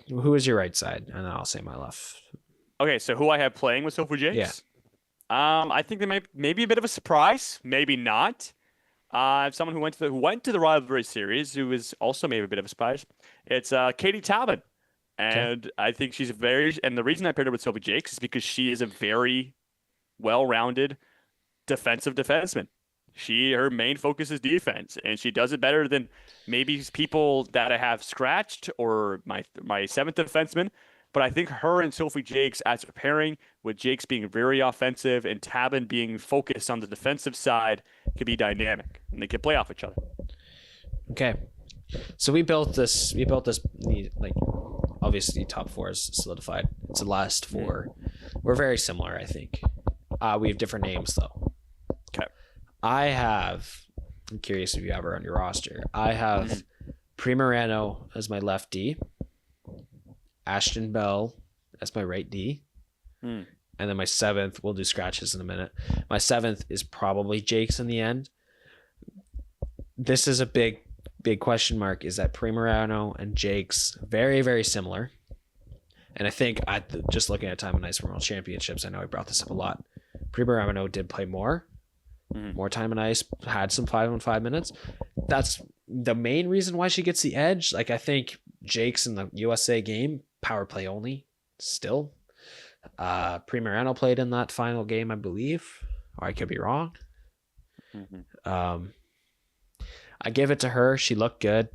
Who is your right side? And then I'll say my left. Okay, so who I have playing with Sophie Jakes? Yeah. I think they might maybe a bit of a surprise, maybe not. Someone who went to the rivalry series, who is also maybe a bit of a surprise. It's Katie Talbot, and I think she's and the reason I paired her with Sophie Jakes is because she is a very well-rounded defensive defenseman. Her main focus is defense, and she does it better than maybe people that I have scratched or my 7th defenseman. But I think her and Sophie Jakes as a pairing, with Jakes being very offensive and Tabin being focused on the defensive side, could be dynamic, and they could play off each other. Okay, so we built this obviously top 4 is solidified. It's the last 4. We're very similar, I think. We have different names though. Okay. I'm curious if you have her on your roster. I have Primerano as my left D, Ashton Bell as my right D, and then my 7th, we'll do scratches in a minute. My 7th is probably Jake's in the end. This is a big question mark, is that Primerano and Jake's very, very similar. And I think just looking at time and ice from World Championships, I know I brought this up a lot. Primerano did play more time and ice, had some 5-on-5 minutes. That's the main reason why she gets the edge. Like, I think Jake's in the USA game, power play only still. Primerano played in that final game, I believe, or I could be wrong. I give it to her. She looked good.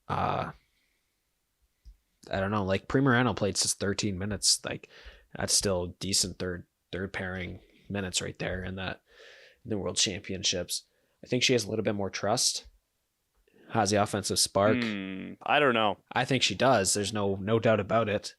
I don't know. Like, Primerano played just 13 minutes. Like, that's still decent third pairing minutes right there in the World Championships. I think she has a little bit more trust. Has the offensive spark. I don't know. I think she does. There's no doubt about it.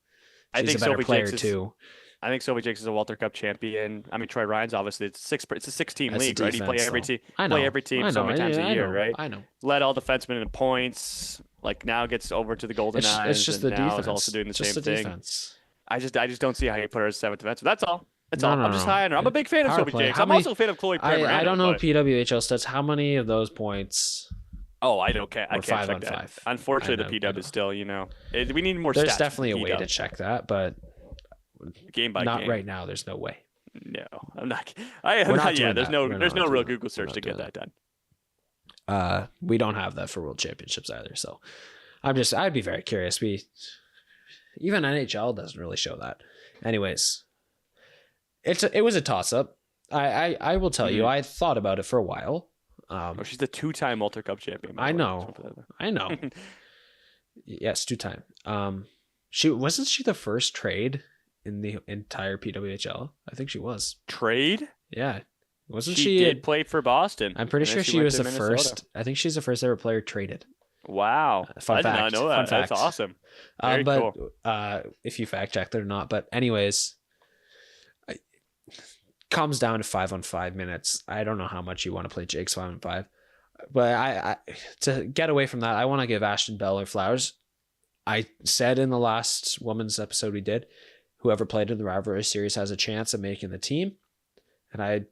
She's I think a better Sophie player Jakes too. I think Sophie Jakes is a Walter Cup champion. I mean, Troy Ryan's obviously it's a 6-team That's league, the right? You play defense, every though. team. I know. Play every team I so know. many times a year, right? I know. Led all defensemen in points. Like, now gets over to the Golden Knives. It's just and the now defense. is also doing the Just same the thing. defense. I just don't see how you put her as 7th defenseman. That's all. No, I'm just high on her. I'm a big fan of Power Sophie play. Jakes. How I'm many- also a fan of Chloe Primerano. I don't know but- PWHL stats. How many of those points? Oh, I don't care. I Or can't 5 check on that. 5. Unfortunately, I know, the I PW know. is still, we need more There's stats. definitely a for way to PW. check that, but Game by not game. right now. There's no way. No, I'm not. I am We're not not. Yeah, doing there's that. no. We're There's not no real doing that. Google search We're to not get doing that done. We don't have that for World Championships either. So I'd be very curious. Even NHL doesn't really show that. Anyways, it was a toss up. I will tell you, I thought about it for a while. Oh, she's the 2-time Walter Cup champion. by I the way. know. Just wanna put that I know. Yes, 2-time. Wasn't she the first trade in the entire PWHL? I think she was. Trade? Yeah. Wasn't She she? did play for Boston. I'm pretty and sure then she went was to the Minnesota. first. I think she's the first ever player traded. Wow. Fun I did fact. not know Fun that. That's fact. awesome. Very But cool. if you fact checked it or not, but anyways, comes down to 5-on-5 minutes. I don't know how much you want to play Jake's 5-on-5, but I to get away from that, I want to give Ashton Bell her flowers. I said in the last women's episode we did, whoever played in the rivalry series has a chance of making the team, and I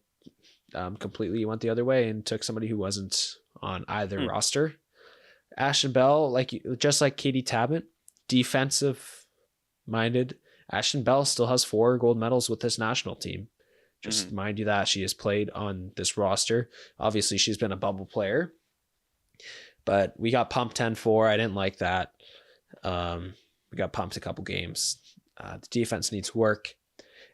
completely went the other way and took somebody who wasn't on either roster. Ashton Bell, just like Katie Tabbitt, defensive minded. Ashton Bell still has 4 gold medals with this national team. Just mind you that she has played on this roster. Obviously, she's been a bubble player, but we got pumped 10-4. I didn't like that. We got pumped a couple games. The defense needs work.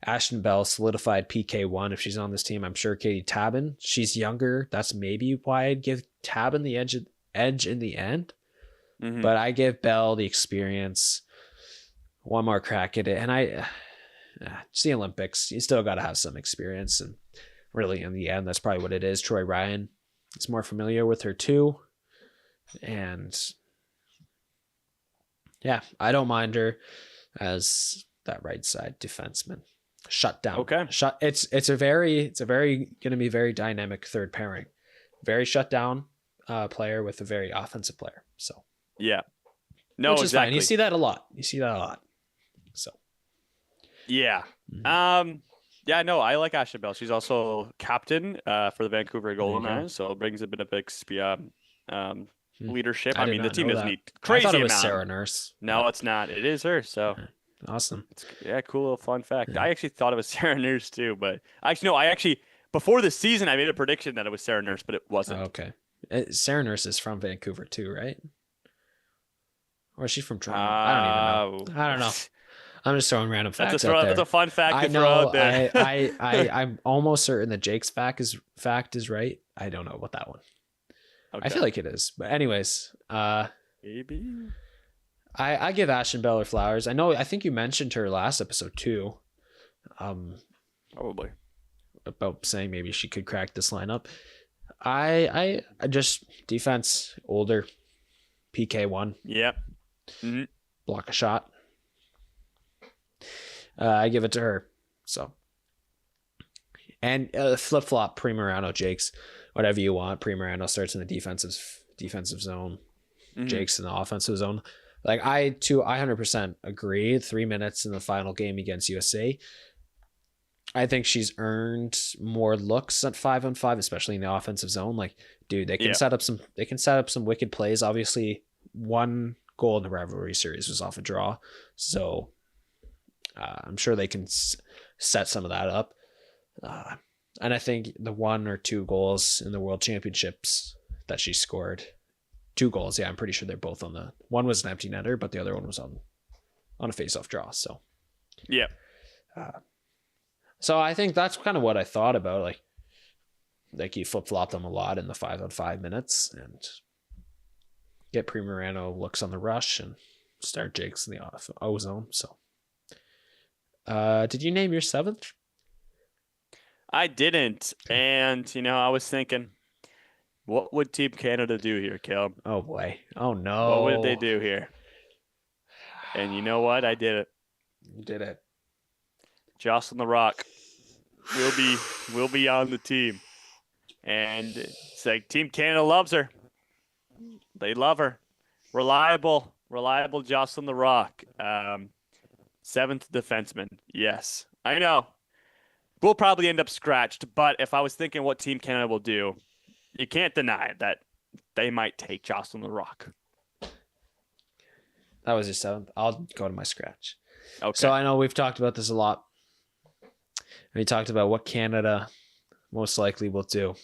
Ashton Bell solidified PK1 if she's on this team. I'm sure Katie Tabin, she's younger. That's maybe why I'd give Tabin the edge in the end. But I give Bell the experience. One more crack at it. And it's the Olympics. You still got to have some experience. And really, in the end, that's probably what it is. Troy Ryan is more familiar with her too. And yeah, I don't mind her as that right side defenseman. Shut down. Okay. It's a very going to be very dynamic third pairing. Very shut down player with a very offensive player. So yeah. No, which is exactly. fine. You see that a lot. So Yeah. Yeah, no, I like Ashton Bell. She's also captain for the Vancouver Golden There you go. Knights, so it brings a bit of leadership. I I did mean, the not team know doesn't that. need I crazy thought it was amount. Sarah Nurse. No, it's not. It is her. So Awesome. cool little fun fact. Yeah. I actually thought it was Sarah Nurse too, but actually before the season I made a prediction that it was Sarah Nurse, but it wasn't. Okay. Sarah Nurse is from Vancouver too, right? Or is she from Toronto? I don't even know. I don't know. I'm just throwing random facts out there. That's a fun fact I to throw know. out there. I'm almost certain that Jake's fact is right. I don't know about that one. Okay. I feel like it is. But anyways, maybe. I give Ashton Bell her flowers. I think you mentioned her last episode too. Probably. About saying maybe she could crack this lineup. I just defense older PK1. Yep. block a shot. I give it to her. So, and flip flop Primerano, Jakes, whatever you want. Primerano starts in the defensive zone. Jakes in the offensive zone. Like I 100% agree. 3 minutes in the final game against USA. I think she's earned more looks at 5-on-5, especially in the offensive zone. Like, dude, they can set up some wicked plays. Obviously, one goal in the rivalry series was off a draw, so I'm sure they can set some of that up. And I think the 1 or 2 goals in the World Championships that she scored, 2 goals. Yeah, I'm pretty sure they're both on the one was an empty netter, but the other one was on a face-off draw. So yeah. So I think that's kind of what I thought about. Like you flip-flop them a lot in the 5-on-5 minutes and get Primerano looks on the rush and start Jakes in the O zone. So, did you name your 7th? I didn't. And, I was thinking, what would Team Canada do here, Caleb? Oh, boy. Oh, no. What would they do here? And you know what? I did it. You did it. Jocelyn Larocque will be on the team. And it's like Team Canada loves her. They love her. Reliable Jocelyn Larocque. 7th defenseman. Yes, I know. We'll probably end up scratched, but if I was thinking what Team Canada will do, you can't deny that they might take Jocelyn Larocque. That was your 7th. I'll go to my scratch. Okay. So I know we've talked about this a lot. We talked about what Canada most likely will do.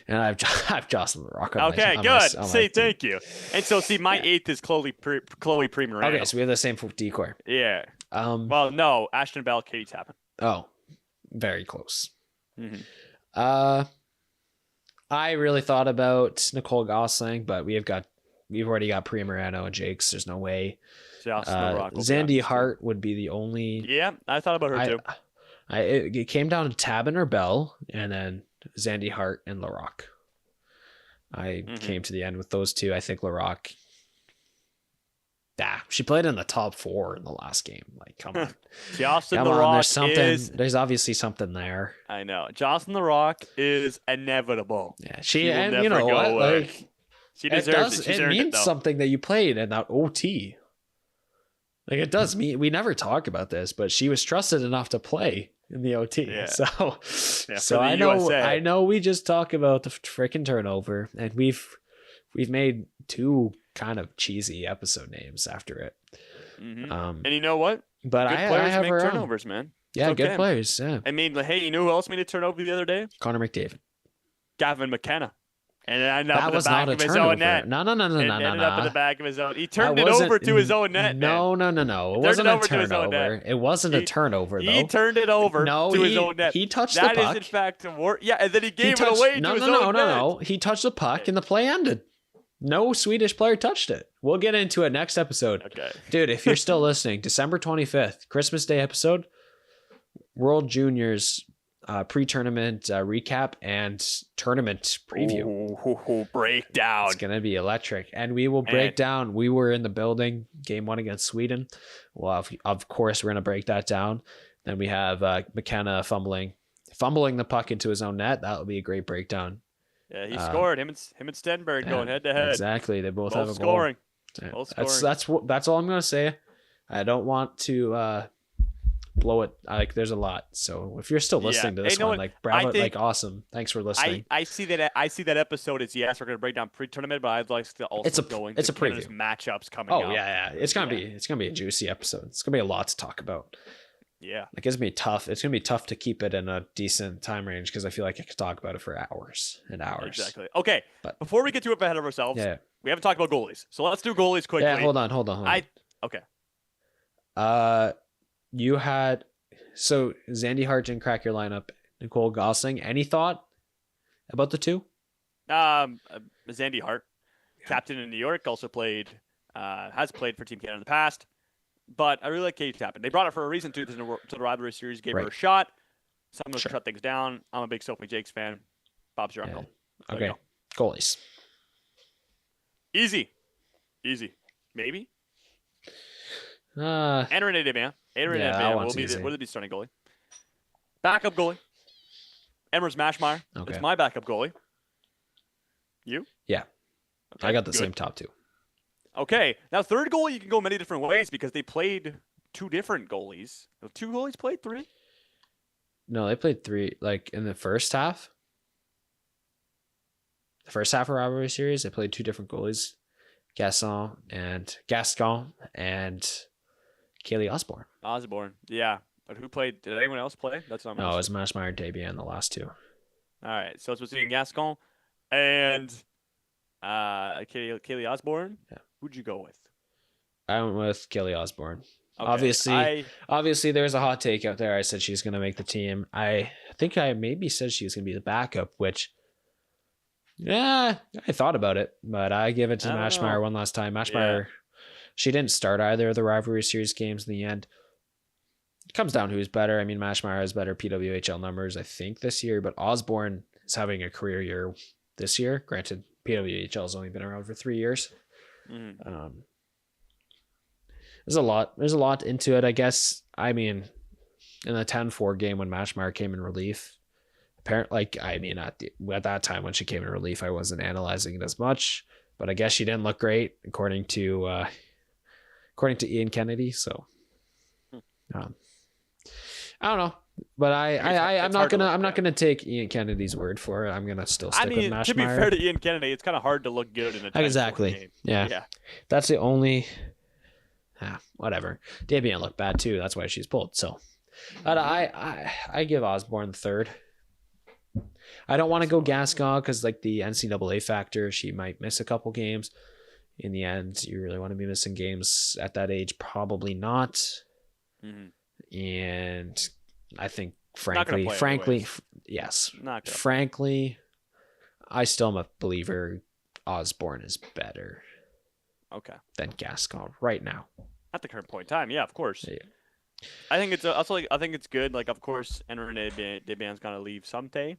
And I've Jocelyn Larocque on okay, my, good. on my See, team. thank you. And so, my 8th is Chloe Primerano. Okay, so we have the same for decor. Yeah. Well, no, Ashton Bell, Katie Tappan. Oh, very close. Mm-hmm. I really thought about Nicole Gosling, but we've already got Primerano and Jakes. There's no way. Zandy Hart would be the only. Yeah, I thought about her too. It came down to Tabin or Bell, and then Zandy Hart and Larocque. I came to the end with those two. I think Larocque. She played in the top 4 in the last game. Like, come on. Jocelyn come Larocque on, there's something. There's obviously something there. I know. Jocelyn Larocque is inevitable. Yeah, she and will you know never what? go away. Like, she deserves it. It means something that you played in that OT. Like, it does mean we never talk about this, but she was trusted enough to play in the OT. Yeah. So I know we just talk about the freaking turnover, and we've made 2 kind of cheesy episode names after it. Mm-hmm. And you know what? But good players make turnovers, man. Yeah, good players. Yeah. I mean, hey, you know who else made a turnover the other day? Connor McDavid. Gavin McKenna. And it ended up that in the was back not of a his turnover. own net. No. Ended up in the back of his own. He turned it over to his own net. No. It wasn't a turnover. It wasn't a turnover, though. He turned it over to his own net. He touched the puck. That is, in fact, yeah, and then he gave it away to his own net. No. He touched the puck and the play ended. No Swedish player touched it. We'll get into it next episode. Okay. Dude, if you're still listening, December 25th, Christmas Day episode, World Juniors pre-tournament recap and tournament preview. Breakdown. It's going to be electric. And we will break down. We were in the building, game 1 against Sweden. Well, of course, we're going to break that down. Then we have McKenna fumbling the puck into his own net. That'll be a great breakdown. Yeah, he scored. Him and Stenberg going head to head. Exactly. They both have a scoring. goal. Both scoring. That's all I'm going to say. I don't want to blow it. Like, there's a lot. So if you're still listening to this one, like, bravo, like, awesome. Thanks for listening. I see that episode is, yes, we're going to break down pre-tournament, but I'd like to also it's a preview. Matchups coming up. Oh yeah. It's going to be a juicy episode. It's going to be a lot to talk about. Yeah. Like, it's going to be tough to keep it in a decent time range because I feel like I could talk about it for hours and hours. Exactly. Okay. But before we get too ahead of ourselves, we haven't talked about goalies. So let's do goalies quickly. Yeah, hold on. Okay. You had Zandy Hart didn't crack your lineup. Nicole Gosling. Any thought about the 2? Zandy Hart, captain in New York, also has played for Team Canada in the past. But I really like Katie Tappan. They brought her for a reason to the rivalry series, gave her a shot. Some of them shut things down. I'm a big Sophie Jakes fan. Bob's your uncle. Okay. Goalies. Easy. Maybe. And Renee Debian. And Renee Yeah, that Debian one's easy. will be starting goalie. Backup goalie. Emers Mashmeyer. Okay. That's my backup goalie. You? Yeah. Okay, I got the good. same top two. Okay. Now, third goalie, you can go many different ways because they played two different goalies. The two goalies played three? No, they played three. Like in the first half. The first half of Rivalry Series, they played two different goalies. Gaston and Kaylee Osborne. Osborne. Yeah. But who played? Did anyone else play? That's not No, it was Mashmeyer and Debian the last two. All right. So it's between Gascon and Kaylee Osborne. Yeah. Who'd you go with? I went with Kaylee Osborne. Okay. Obviously, there's a hot take out there. I said she's going to make the team. I think I maybe said she was going to be the backup, which, yeah, I thought about it, but I give it to I don't Mashmeyer know. one last time. Mashmeyer, she didn't start either of the Rivalry Series games in the end. It comes down to who's better. I mean, Mashmeyer has better PWHL numbers, I think, this year, but Osborne is having a career year this year. Granted, PWHL has only been around for 3 years. Mhm. There's a lot into it, I guess. I mean, in the 10-4 game when Mashmeyer came in relief, apparently, at that time when she came in relief, I wasn't analyzing it as much, but I guess she didn't look great according to Ian Kennedy. So, I don't know, but I'm not gonna take Ian Kennedy's word for it. I'm gonna still stick with Mashmeyer. To be fair to Ian Kennedy, it's kind of hard to look good in a 10-4 Exactly. game. Yeah. That's the only. Whatever. Debian looked bad too. That's why she's pulled. So, but I give Osborne third. I don't want to go Gascon because like the NCAA factor, she might miss a couple games. In the end, you really want to be missing games at that age? Probably not. Mm-hmm. And I think, Not gonna play anyways. yes. Not gonna. Frankly, I still am a believer Osborne is better Okay. than Gascon right now. At the current point in time, yeah, of course. Yeah. I think it's also I think it's good. Like, of course, Renee Debian's gonna leave someday.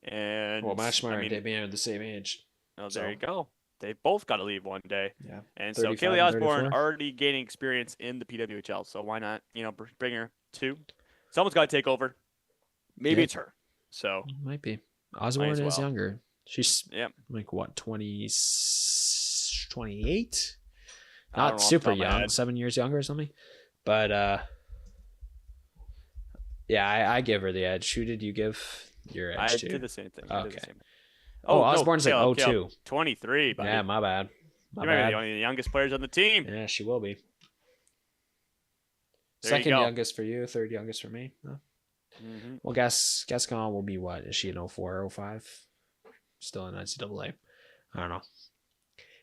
And Mashmeyer I mean, and Debian are the same age. oh, so- there you go. They both got to leave one day. Yeah. And so 35 Kaylee and Osborne 34. already gaining experience in the PWHL. So why not, bring her too? Someone's got to take over. Maybe Yeah. it's her. So Might be. Osborne as is well. younger. She's yeah, like what, 28? I don't know Not off the super top of my young, head. 7 years younger or something. But yeah, I give her the edge. Who did you give your I edge to? did the same thing. I did the Okay. same thing. Oh, Osborne's like Caleb, 02. 23, buddy. Yeah, my bad. My You might be bad. one of the youngest players on the team. Yeah, she will be. There you Second go. youngest for you, third youngest for me. No? Mm-hmm. Well, Gascon will be what? Is she an 04, 05? Still in NCAA? I don't know.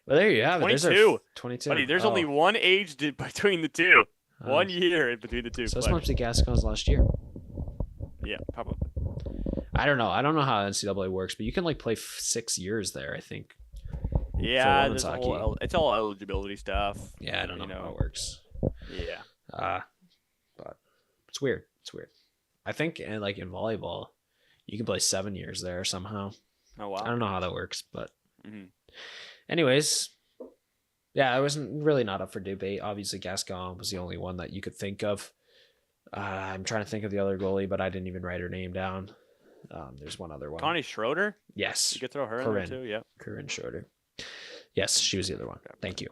Well, there you have it. There's our 22. 22. Buddy, there's Oh, only one age between the two. oh. 1 year in between the two. So this players. must be Gascon's last year. Yeah, probably. I don't know. I don't know how NCAA works, but you can like play 6 years there, I think. Yeah, women's there's hockey. it's all eligibility stuff. Yeah, I don't know You how know. it works. Yeah. But it's weird. It's weird. I think like in volleyball, you can play 7 years there somehow. Oh, wow. I don't know how that works, but hmm anyways, yeah, I wasn't really not up for debate. Obviously, Gascon was the only one that you could think of. I'm trying to think of the other goalie, but I didn't even write her name down. There's one other one. Connie Schroeder? Yes, You could throw her in Corinne. there too, yeah. Corinne Schroeder. Yes, she was the other one. Thank you.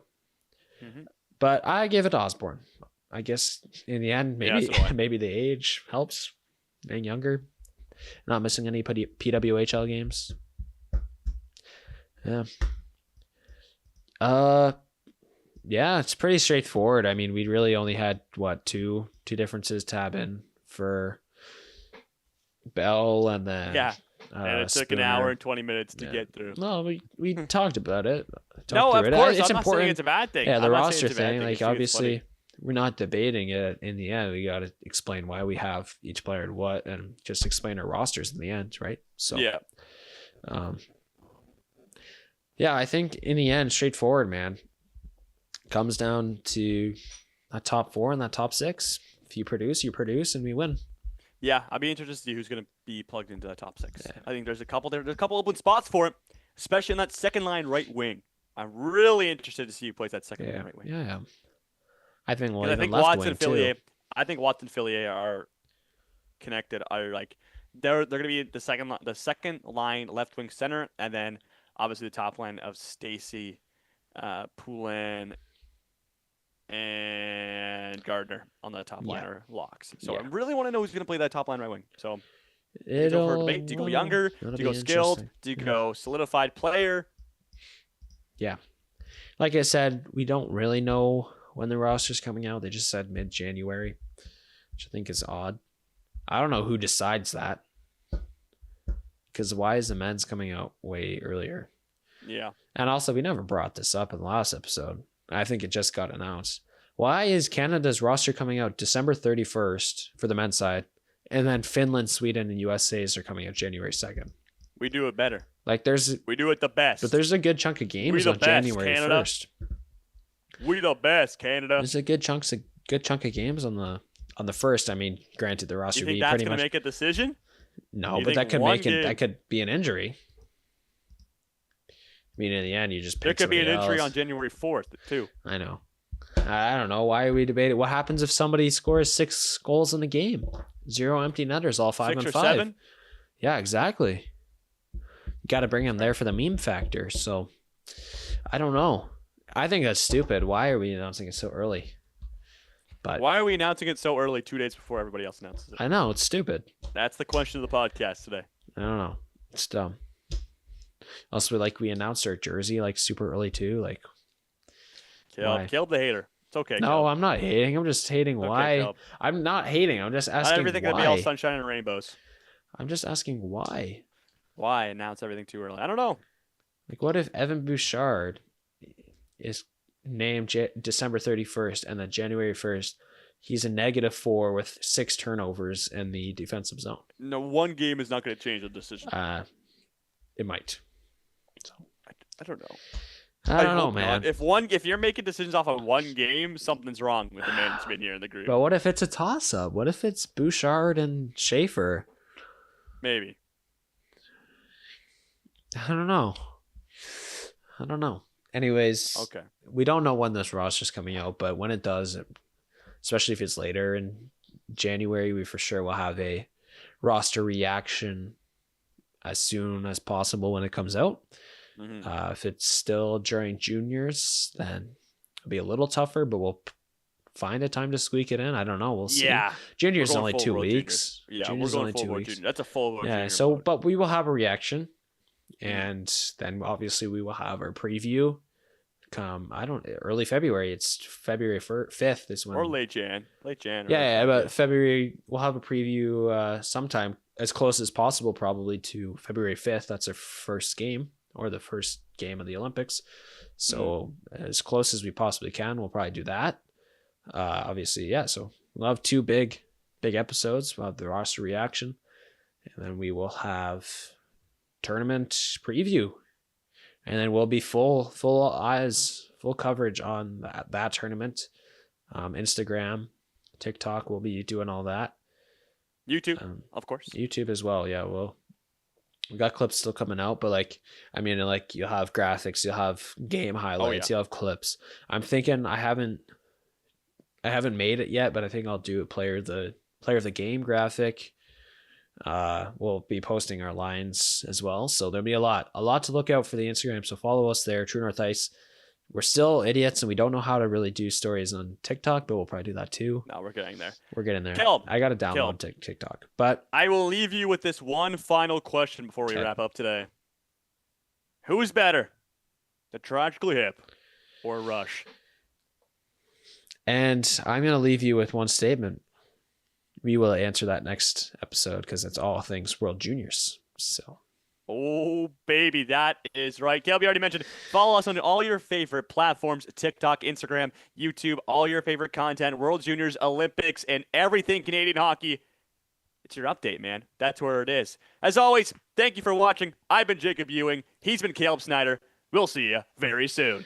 Mhm. But I give it to Osborne. I guess in the end, Yeah, maybe so do I. maybe the age helps. Being younger, not missing any PWHL games. Yeah. Yeah, it's pretty straightforward. I mean, we really only had two differences tab in for Bell and then Yeah. And it took an hour and 20 minutes to Yeah. get through. No, we talked about it. No, Talked of through course. It's I'm not saying important. it's a bad thing. Yeah, the I'm not saying roster it's a bad thing. thing. Like It's funny. obviously, we're not debating it. In the end, we got to explain why we have each player and what, and just explain our rosters in the end, right? So Yeah. yeah, I think in the end, straightforward, man. Comes down to that top 4 and that top 6. If you produce, and we win. Yeah, I'd be interested to see who's going to be plugged into the top 6. Yeah. I think there's a couple there. There's a couple open spots for him, especially in that second line right wing. I'm really interested to see who plays that second line right wing. Yeah. I think we'll 'Cause I even think left Watson wing Fillier, too. I think Watson Fillier are connected. Are like they're gonna be the second line left wing center, and then obviously the top line of Stacy, Poulin, and Gardner on the top line Yeah. are locks. So Yeah. I really want to know who's gonna play that top line right wing. So it's up for It'll, debate. Do you go well, younger? it'll Do be you go skilled? interesting. Do you Yeah. go solidified player? Yeah. Like I said, we don't really know when the roster's coming out. They just said mid-January, which I think is odd. I don't know who decides that. Because why is the men's coming out way earlier? Yeah. And also, we never brought this up in the last episode. I think it just got announced. Why is Canada's roster coming out December 31st for the men's side, and then Finland, Sweden, and USA's are coming out January 2nd? We do it better. Like there's, We do it the best. but there's a good chunk of games the on best, January Canada. 1st. We the best, Canada. There's a good chunk of games on the first. I mean, granted, the roster You be think that's pretty gonna much make a decision? no, you but that think could one make it. game- That could be an injury. I mean, in the end, you just There pick could be an somebody injury else. on January 4th too. I know. I don't know why are we debating. What happens if somebody scores 6 goals in a game? 0 empty netters, all 5 6 and or 5. 7. Yeah, exactly. You got to bring him there for the meme factor. So I don't know. I think that's stupid. Why are we announcing it so early? But Why are we announcing it so early, 2 days before everybody else announces it? I know it's stupid. That's the question of the podcast today. I don't know. It's dumb. Also, we announced our jersey like super early too. Like, Why? Caleb the hater. It's okay. no, Caleb. I'm not hating. I'm just hating Okay, why. Caleb. I'm not hating. I'm just Not asking everything gonna be all why. sunshine and rainbows. I'm just asking why. Why announce everything too early? I don't know. Like, what if Evan Bouchard is named December 31st and then January 1st, he's a -4 with 6 turnovers in the defensive zone? No, one game is not going to change the decision. It might. So I don't know. I don't know, hope man. not. If you're making decisions off of one game, something's wrong with the management here in the group. But what if it's a toss-up? What if it's Bouchard and Schaefer? Maybe. I don't know. Anyways, Okay. we don't know when this roster's coming out, but when it does, especially if it's later in January, we for sure will have a roster reaction as soon as possible when it comes out. hmm If it's still during juniors, then it'll be a little tougher, but we'll find a time to squeak it in. I don't know. We'll see. Yeah. Juniors We're is going only full 2 World weeks. Yeah, Juniors is we're only going full 2 World weeks. Junior. That's a full World Yeah, Junior so mode. but we will have a reaction, Mhm. and then obviously we will have our preview come early February. It's February 5th is when Or late Jan. Late Jan. or yeah, early but February we'll have a preview sometime as close as possible, probably to February 5th. That's our first game or the first game of the Olympics. So as close as we possibly can, we'll probably do that. Obviously, yeah. So we'll have 2 big episodes. We'll have the roster reaction, and then we will have tournament preview, and then we'll be full eyes, full coverage on that tournament. Instagram, TikTok, we'll be doing all that. YouTube, of course. YouTube as well. Yeah, we got clips still coming out, but you'll have graphics, you'll have game highlights, you'll have clips. I'm thinking I haven't made it yet, but I think I'll do a player of the game graphic. We'll be posting our lines as well, so there'll be a lot to look out for the Instagram. So follow us there, True North Ice. We're still idiots and we don't know how to really do stories on TikTok, but we'll probably do that too. No, we're getting there. We're getting there. Caleb, I got to download TikTok, but I will leave you with this one final question before we Okay. wrap up today. Who's better, the Tragically Hip or Rush? and I'm gonna leave you with one statement. We will answer that next episode because it's all things World Juniors. So Oh, baby, that is right. Caleb, you already mentioned, follow us on all your favorite platforms, TikTok, Instagram, YouTube, all your favorite content, World Juniors, Olympics, and everything Canadian hockey. It's your update, man. That's where it is. As always, thank you for watching. I've been Jacob Ewing. He's been Caleb Snyder. We'll see you very soon.